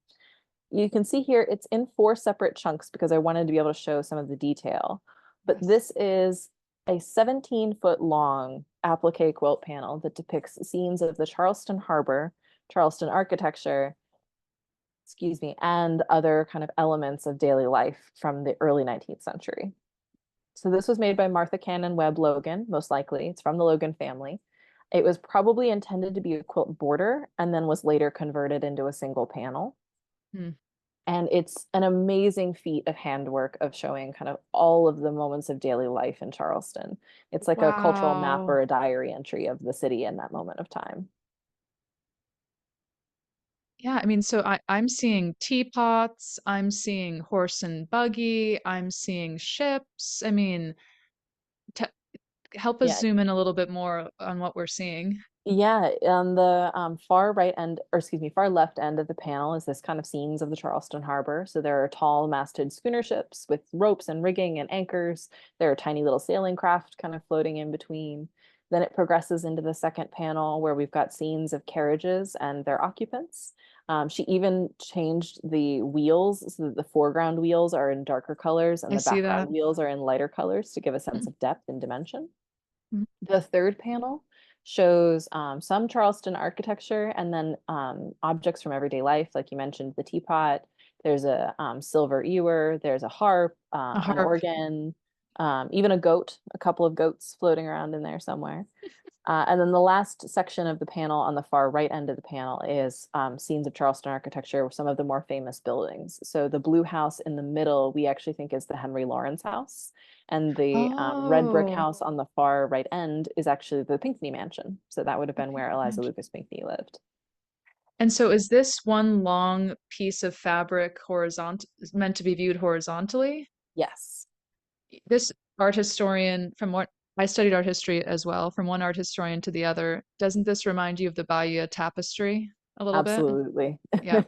You can see here it's in four separate chunks because I wanted to be able to show some of the detail. But Yes. this is a 17-foot long applique quilt panel that depicts scenes of the Charleston Harbor, Charleston architecture, excuse me, and other kind of elements of daily life from the early 19th century. So this was made by Martha Cannon Webb Logan, most likely. It's from the Logan family. It was probably intended to be a quilt border and then was later converted into a single panel. Hmm. And it's an amazing feat of handwork of showing kind of all of the moments of daily life in Charleston. It's like a cultural map Wow. or a diary entry of the city in that moment of time. Yeah, I mean, so I'm seeing teapots, I'm seeing horse and buggy, I'm seeing ships. I mean, t help us Yeah, zoom in a little bit more on what we're seeing. Yeah, on the far right end, or excuse me, far left end of the panel is this kind of scenes of the Charleston Harbor. So there are tall masted schooner ships with ropes and rigging and anchors. There are tiny little sailing craft kind of floating in between. Then it progresses into the second panel where we've got scenes of carriages and their occupants. She even changed the wheels so that the foreground wheels are in darker colors and I the see background that. wheels are in lighter colors to give a sense of depth and dimension. The third panel shows some Charleston architecture and then objects from everyday life, like you mentioned, the teapot. There's a silver ewer, there's a harp, A an harp. organ, even a goat, a couple of goats floating around in there somewhere. And then the last section of the panel on the far right end of the panel is scenes of Charleston architecture with some of the more famous buildings. So the blue house in the middle, we actually think is the Henry Lawrence house. And the red brick Oh, house on the far right end is actually the Pinckney Mansion. So that would have the been where Pinky Eliza Mansion. Lucas Pinckney lived. And so is this one long piece of fabric horizontal meant to be viewed horizontally? Yes, This art historian, from what I studied art history as well, from one art historian to the other, doesn't this remind you of the Bayeux tapestry a little bit? absolutely. Yeah.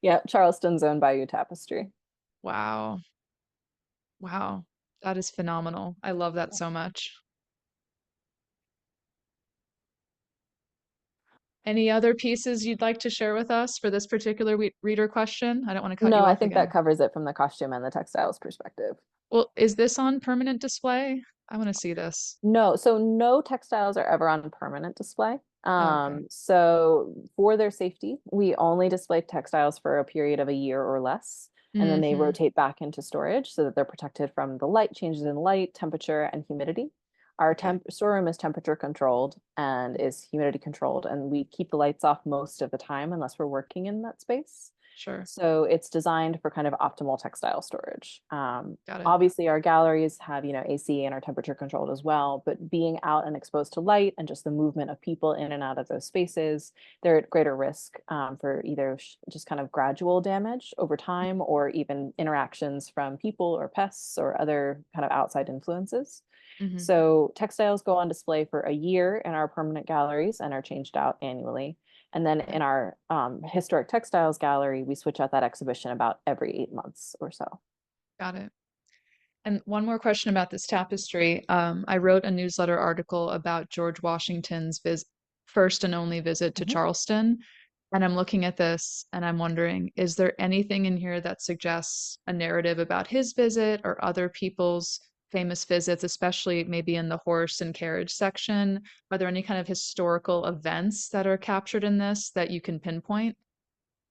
Yeah, Charleston's own Bayou Tapestry. Wow. Wow. That is phenomenal. I love that so much. Any other pieces you'd like to share with us for this particular reader question? I don't want to cut No, you I off think that again. covers it from the costume and the textiles perspective. Well, is this on permanent display? I want to see this. No, so no textiles are ever on permanent display. Oh, okay. So for their safety, we only display textiles for a period of a year or less, and then they Hmm. rotate back into storage so that they're protected from the light changes in light, temperature, and humidity. Our Okay. storeroom is temperature controlled and is humidity controlled, and we keep the lights off most of the time unless we're working in that space. Sure. So it's designed for kind of optimal textile storage. Got it. Obviously, our galleries have, AC and are temperature controlled as well, but being out and exposed to light and just the movement of people in and out of those spaces, they're at greater risk for either just kind of gradual damage over time or even interactions from people or pests or other kind of outside influences. Hmm. So textiles go on display for a year in our permanent galleries and are changed out annually. And then Okay. in our historic textiles gallery, we switch out that exhibition about every 8 months or so. Got it. And one more question about this tapestry. I wrote a newsletter article about George Washington's first and only visit to Mhm. Charleston. And I'm looking at this and I'm wondering, is there anything in here that suggests a narrative about his visit or other people's famous visits, especially maybe in the horse and carriage section? Are there any kind of historical events that are captured in this that you can pinpoint?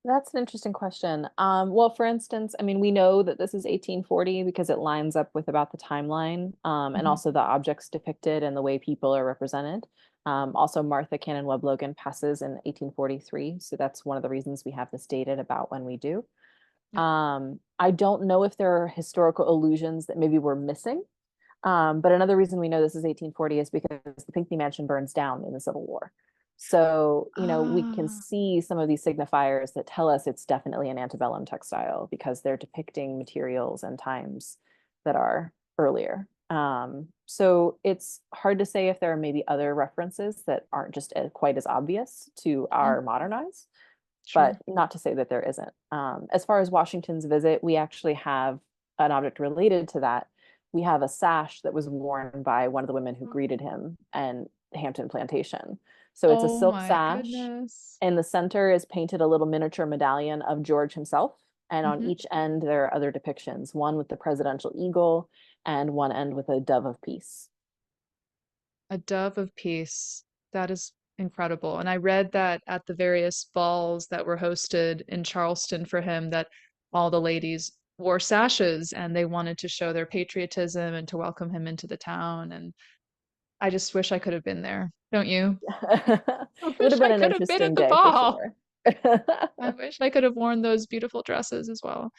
That's an interesting question. Well, for instance, I mean, we know that this is 1840 because it lines up with about the timeline, and Hmm. also the objects depicted and the way people are represented. Also, Martha Cannon Webb Logan passes in 1843, so that's one of the reasons we have this dated about when we do. Yeah. I don't know if there are historical allusions that maybe we're missing. But another reason we know this is 1840 is because the Pinckney Mansion burns down in the Civil War. So, we can Ah, see some of these signifiers that tell us it's definitely an antebellum textile because they're depicting materials and times that are earlier. So it's hard to say if there are maybe other references that aren't just quite as obvious to mhm, our modern eyes, but sure. not to say that there isn't. As far as Washington's visit, we actually have an object related to that. We have a sash that was worn by one of the women who greeted him and Hampton Plantation. So it's a Oh silk my sash. goodness. In the center is painted a little miniature medallion of George himself. And on Hmm. each end, there are other depictions, one with the presidential eagle and one end with a dove of peace. A dove of peace. That is incredible. And I read that at the various balls that were hosted in Charleston for him, that all the ladies wore sashes and they wanted to show their patriotism and to welcome him into the town. And I just wish I could have been there. Don't you? It I would wish have I been an could have been interesting at the day for ball. sure. I wish I could have worn those beautiful dresses as well.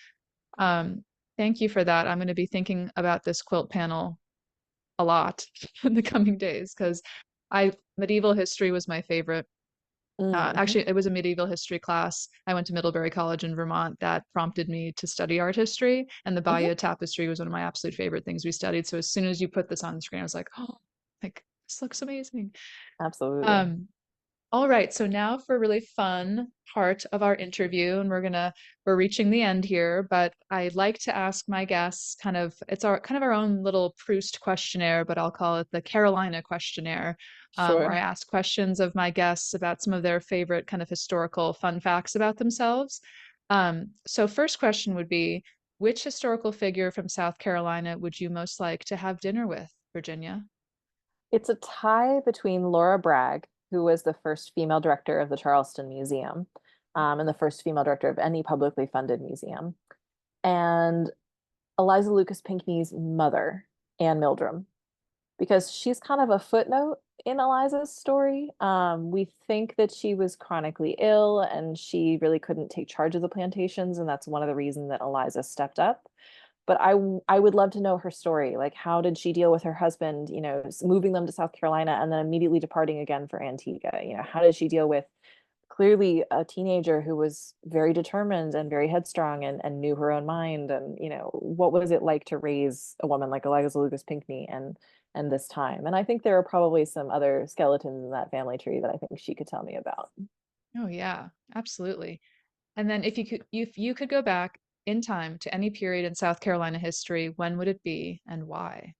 Um, Thank you for that. I'm going to be thinking about this quilt panel a lot in the coming days because I medieval history was my favorite. Mhm. Actually, it was a medieval history class. I went to Middlebury College in Vermont that prompted me to study art history, and the Mhm. Bayeux tapestry was one of my absolute favorite things we studied. So as soon as you put this on the screen, I was like, oh, like this looks amazing. Absolutely. Um, All right, so now for a really fun part of our interview, and we're reaching the end here, but I like to ask my guests it's our kind of our own little Proust questionnaire, but I'll call it the Carolina questionnaire, where I Sure. ask questions of my guests about some of their favorite kind of historical fun facts about themselves. So first question would be, which historical figure from South Carolina would you most like to have dinner with, Virginia? It's a tie between Laura Bragg, who was the first female director of the Charleston Museum, and the first female director of any publicly funded museum, and Eliza Lucas Pinckney's mother, Anne Mildrum, because she's kind of a footnote in Eliza's story. We think that she was chronically ill and she really couldn't take charge of the plantations, and that's one of the reasons that Eliza stepped up. But I would love to know her story. Like, how did she deal with her husband, moving them to South Carolina and then immediately departing again for Antigua? How did she deal with clearly a teenager who was very determined and very headstrong and knew her own mind? And, what was it like to raise a woman like Eliza Lucas Pinckney and this time? And I think there are probably some other skeletons in that family tree that I think she could tell me about. Oh yeah, absolutely. And then if you could go back in time to any period in South Carolina history, when would it be and why?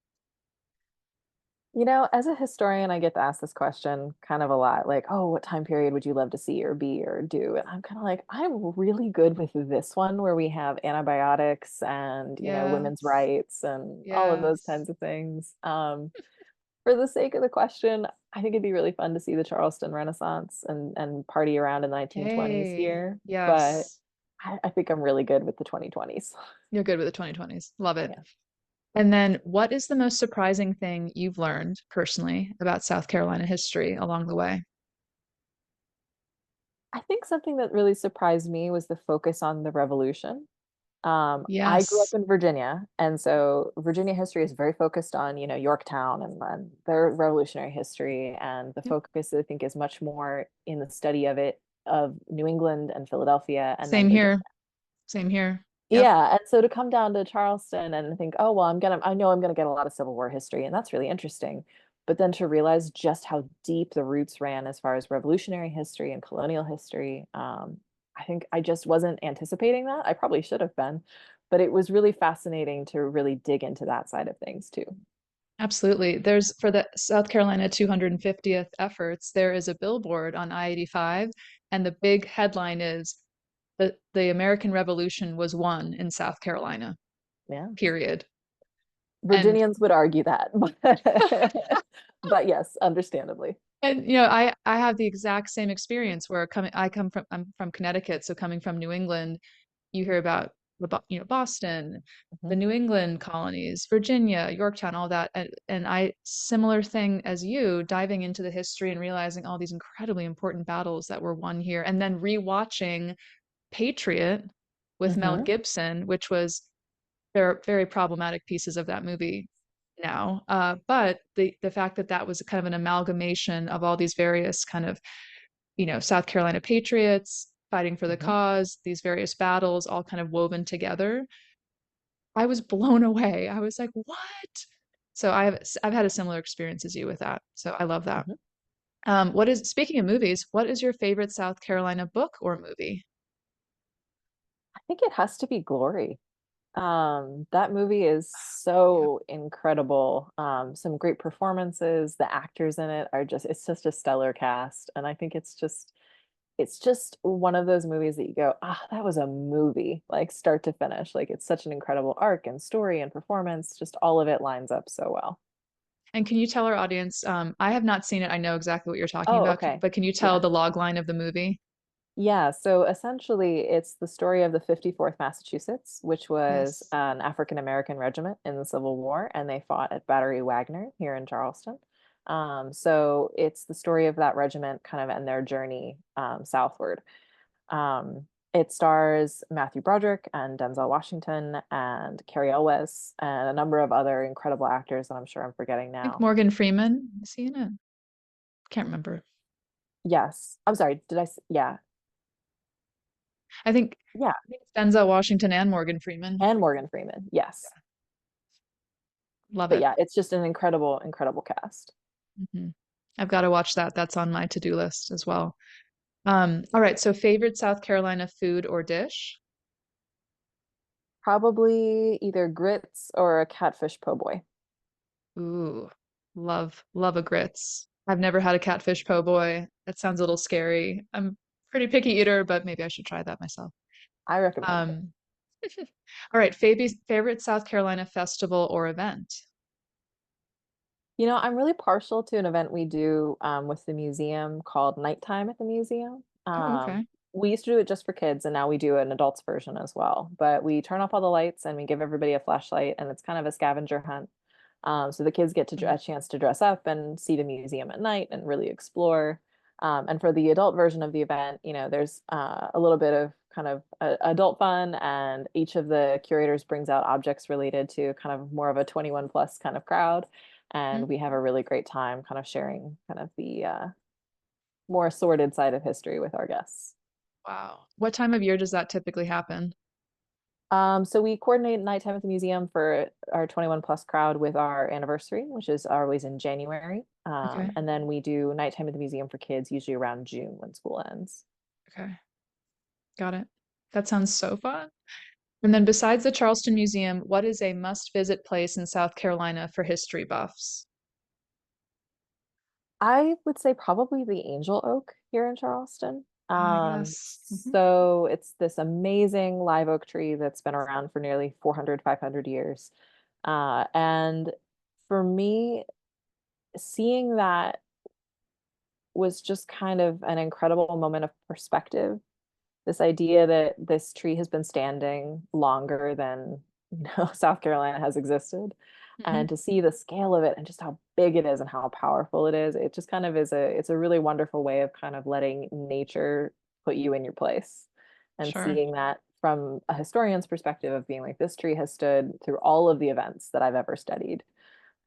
As a historian, I get to ask this question kind of a lot, like, oh, what time period would you love to see or be or do? And I'm kind of like, I'm really good with this one where we have antibiotics and, women's Yes. rights and all of those Yes. kinds of things. For the sake of the question, I think it'd be really fun to see the Charleston Renaissance and party around in the 1920s Hey, here, but yes. I think I'm really good with the 2020s. You're good with the 2020s. Love it. Yeah. And then what is the most surprising thing you've learned personally about South Carolina history along the way? I think something that really surprised me was the focus on the revolution. I grew up Yes. in Virginia, and so Virginia history is very focused on, Yorktown and their revolutionary history, and the Yep. focus, I think, is much more in the study of it, of New England and Philadelphia and Same then Virginia. here. Same here. Yep. Yeah, and so to come down to Charleston and think, oh, well, I know I'm gonna get a lot of Civil War history, and that's really interesting. But then to realize just how deep the roots ran as far as revolutionary history and colonial history, I think I just wasn't anticipating that. I probably should have been, but it was really fascinating to really dig into that side of things too. Absolutely. There's for the South Carolina 250th efforts, there is a billboard on I-85, and the big headline is the American Revolution was won in South Carolina, Yeah. period. And Virginians would argue that, but yes, understandably. I have the exact same experience where I'm from Connecticut, so coming from New England, you hear about Boston, the Mhm. New England colonies, Virginia, Yorktown, all that, and I similar thing as you, diving into the history and realizing all these incredibly important battles that were won here, and then rewatching Patriot with Mel Mhm. Gibson, which was there are very problematic pieces of that movie now. But the fact that that was kind of an amalgamation of all these various kind of South Carolina patriots fighting for the Mhm. cause, these various battles all kind of woven together. I was blown away. I was like, what? So I've had a similar experience as you with that. So I love that. Mhm. What is speaking of movies, what is your favorite South Carolina book or movie? I think it has to be Glory. That movie is Yeah. so incredible. Some great performances. The actors in it it's just a stellar cast. And I think it's just one of those movies that you go, ah, that was a movie, like start to finish. Like it's such an incredible arc and story and performance. Just all of it lines up so well. And can you tell our audience, I have not seen it. I know exactly what you're talking Oh, about, okay. but can you tell Yeah. the log line of the movie? Yeah, so essentially it's the story of the 54th Massachusetts, which was Yes. an African American regiment in the Civil War, and they fought at Battery Wagner here in Charleston. So it's the story of that regiment kind of and their journey southward. It stars Matthew Broderick and Denzel Washington and Carrie Elwes and a number of other incredible actors that I'm sure I'm forgetting I think now. Morgan Freeman, is he in it? Can't remember. Yes, I'm sorry, yeah, I think, yeah, I think it's Denzel Washington and Morgan Freeman. and Morgan Freeman, yes. Love But it. yeah, it's just an incredible, incredible cast. Mhm. I've got to watch that. That's on my to-do list as well. All right, so favorite South Carolina food or dish? Probably either grits or a catfish po' boy. Ooh, love a grits. I've never had a catfish po' boy. That sounds a little scary. I'm a pretty picky eater, but maybe I should try that myself. I recommend it. Um, all right, favorite South Carolina festival or event? I'm really partial to an event we do with the museum called Nighttime at the Museum. Oh, okay. We used to do it just for kids, and now we do an adults version as well. But we turn off all the lights and we give everybody a flashlight, and it's kind of a scavenger hunt. So the kids get to Mhm. a chance to dress up and see the museum at night and really explore. And for the adult version of the event, there's a little bit of kind of adult fun, and each of the curators brings out objects related to kind of more of a 21 plus kind of crowd. And Mhm. we have a really great time kind of sharing kind of the more sordid side of history with our guests. Wow. What time of year does that typically happen? So we coordinate nighttime at the museum for our 21 plus crowd with our anniversary, which is always in January. Okay. And then we do nighttime at the museum for kids, usually around June when school ends. Okay. Got it. That sounds so fun. And then besides the Charleston Museum, what is a must-visit place in South Carolina for history buffs? I would say probably the Angel Oak here in Charleston. Ah, yes. So it's this amazing live oak tree that's been around for nearly 400, 500 years. And for me, seeing that was just kind of an incredible moment of perspective. This idea that this tree has been standing longer than, South Carolina has existed. Hmm. And to see the scale of it and just how big it is and how powerful it is, it just kind of it's a really wonderful way of kind of letting nature put you in your place and Sure. seeing that from a historian's perspective of being like, this tree has stood through all of the events that I've ever studied.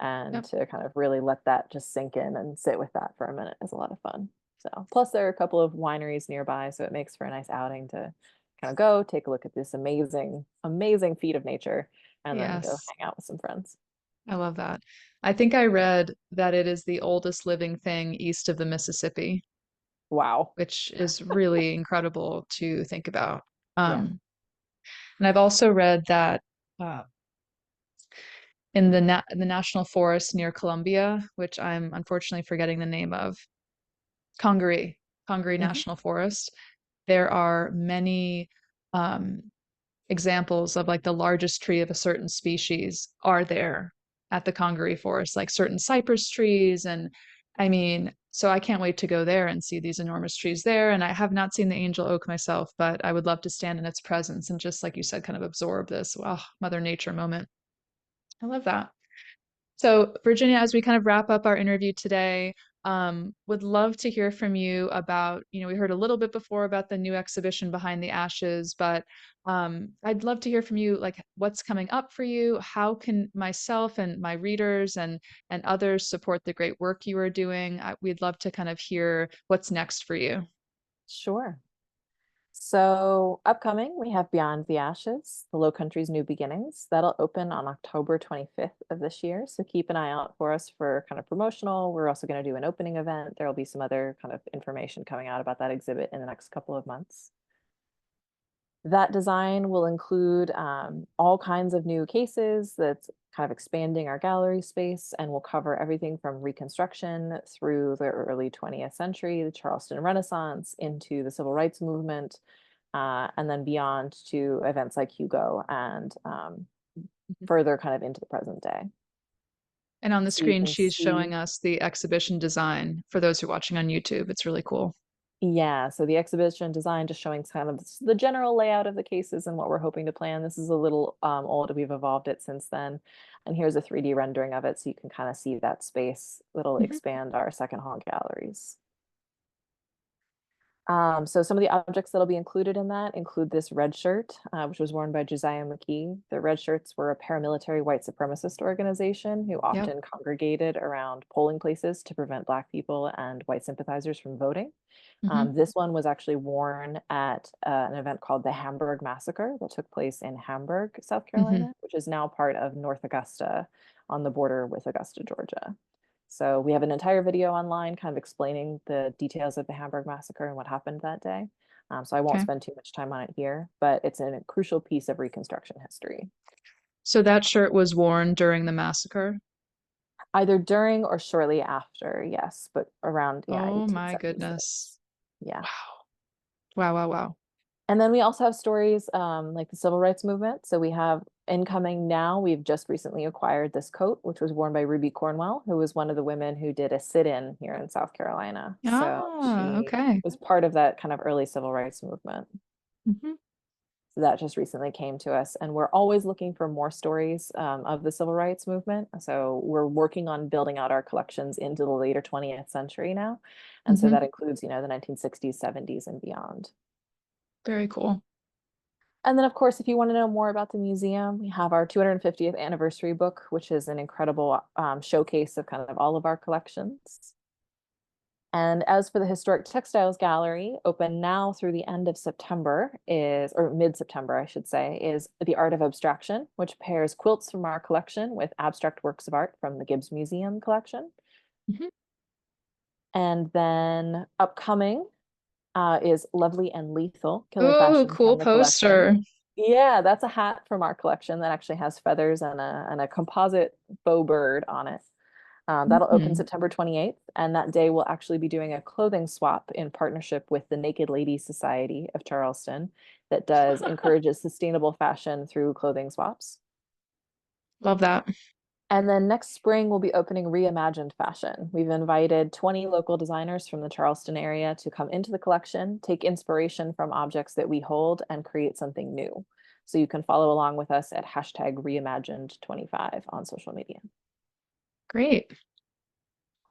And Yep. to kind of really let that just sink in and sit with that for a minute is a lot of fun. So, plus there are a couple of wineries nearby, so it makes for a nice outing to kind of go take a look at this amazing, amazing feat of nature and then go Yes. hang out with some friends. I love that. I think I read that it is the oldest living thing east of the Mississippi, Wow. which is really incredible to think about. Yeah. And I've also read that uh, in the national forest near Columbia, which I'm unfortunately forgetting the name of, Congaree, Congaree Mhm. National Forest, there are many um, examples of like the largest tree of a certain species are there at the Congaree Forest, like certain cypress trees. And I mean, so I can't wait to go there and see these enormous trees there. And I have not seen the angel oak myself, but I would love to stand in its presence and just like you said, kind of absorb this, wow, Mother Nature moment. I love that. So, Virginia, as we kind of wrap up our interview today, would love to hear from you about, we heard a little bit before about the new exhibition Behind the Ashes, but I'd love to hear from you, like what's coming up for you? How can myself and my readers and others support the great work you are doing? We'd love to kind of hear what's next for you. Sure. So, upcoming, we have Beyond the Ashes, the Low Country's New Beginnings. That'll open on October 25th of this year. So, keep an eye out for us for kind of promotional. We're also going to do an opening event. There will be some other kind of information coming out about that exhibit in the next couple of months. That design will include all kinds of new cases that's kind of expanding our gallery space and will cover everything from Reconstruction through the early 20th century, the Charleston Renaissance, into the Civil Rights Movement, and then beyond to events like Hugo and Mhm. further kind of into the present day. And on the So you screen, can she's showing see. us the exhibition design for those who are watching on YouTube. It's really cool. Yeah, so the exhibition design just showing kind of the general layout of the cases and what we're hoping to plan. This is a little old. We've evolved it since then. And here's a 3D rendering of it so you can kind of see that space. It'll Mhm. expand our second hall galleries. So some of the objects that'll be included in that include this red shirt, which was worn by Josiah McKee. The red shirts were a paramilitary white supremacist organization who Yep. often congregated around polling places to prevent Black people and white sympathizers from voting. Hmm. This one was actually worn at an event called the Hamburg Massacre that took place in Hamburg, South Hmm. Carolina, which is now part of North Augusta on the border with Augusta, Georgia. So we have an entire video online kind of explaining the details of the Hamburg massacre and what happened that day. So I won't Okay. spend too much time on it here, but it's a crucial piece of Reconstruction history. So that shirt was worn during the massacre. Either during or shortly after, yes, but around, yeah, Oh my goodness. 1876. Yeah. Wow. Wow, wow, wow. And then we also have stories like the civil rights movement. So we have incoming now, we've just recently acquired this coat, which was worn by Ruby Cornwell, who was one of the women who did a sit-in here in South Carolina. So Ah, she okay. was part of that kind of early civil rights movement. Hmm. So that just recently came to us, and we're always looking for more stories of the civil rights movement. So we're working on building out our collections into the later 20th century now. And so Hmm. that includes, the 1960s, 70s, and beyond. Very cool. And then, of course, if you want to know more about the museum, we have our 250th anniversary book, which is an incredible showcase of kind of all of our collections. And as for the Historic Textiles Gallery, open now through the end of September is, or mid-September, I should say, is The Art of Abstraction, which pairs quilts from our collection with abstract works of art from the Gibbs Museum collection. Hmm. And then upcoming is Lovely and Lethal, Killer Ooh, Fashion cool from the collection. poster. Yeah, that's a hat from our collection that actually has feathers and a composite faux bird on it. That'll open Mhm. September 28th, and that day we'll actually be doing a clothing swap in partnership with the Naked Ladies Society of Charleston that does encourages sustainable fashion through clothing swaps. Love that. And then next spring, we'll be opening Reimagined Fashion. We've invited 20 local designers from the Charleston area to come into the collection, take inspiration from objects that we hold, and create something new. So you can follow along with us at hashtag Reimagined25 on social media. Great.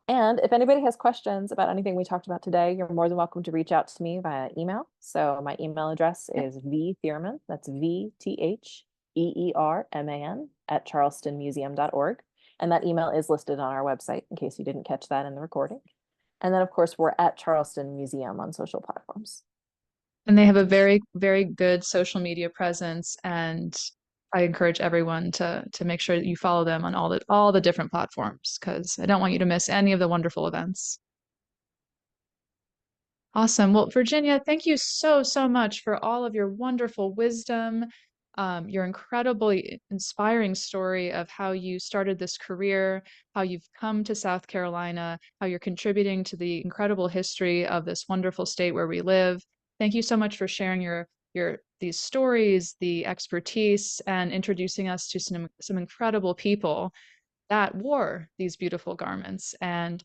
And if anybody has questions about anything we talked about today, you're more than welcome to reach out to me via email. So my email address Yep. is vtheerman, that's VTHEERMAN at charlestonmuseum.org. And that email is listed on our website in case you didn't catch that in the recording. And then, of course, we're at Charleston Museum on social platforms. And they have a very, very good social media presence, and I encourage everyone to make sure that you follow them on all the different platforms because I don't want you to miss any of the wonderful events. Awesome. Well, Virginia, thank you so, so much for all of your wonderful wisdom, your incredibly inspiring story of how you started this career, how you've come to South Carolina, how you're contributing to the incredible history of this wonderful state where we live. Thank you so much for sharing your these stories, the expertise, and introducing us to some incredible people that wore these beautiful garments. And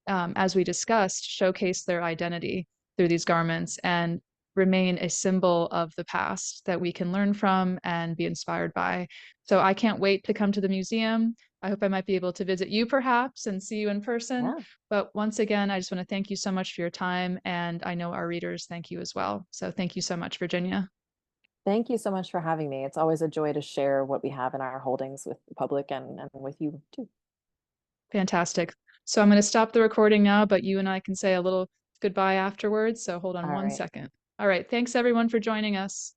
as we discussed, showcase their identity through these garments and remain a symbol of the past that we can learn from and be inspired by. So I can't wait to come to the museum. I hope I might be able to visit you perhaps and see you in person. Yeah. But once again, I just want to thank you so much for your time. And I know our readers thank you as well. So thank you so much, Virginia. Thank you so much for having me. It's always a joy to share what we have in our holdings with the public and with you too. Fantastic. So I'm going to stop the recording now, but you and I can say a little goodbye afterwards. So hold on All one right. second. All right. Thanks everyone for joining us.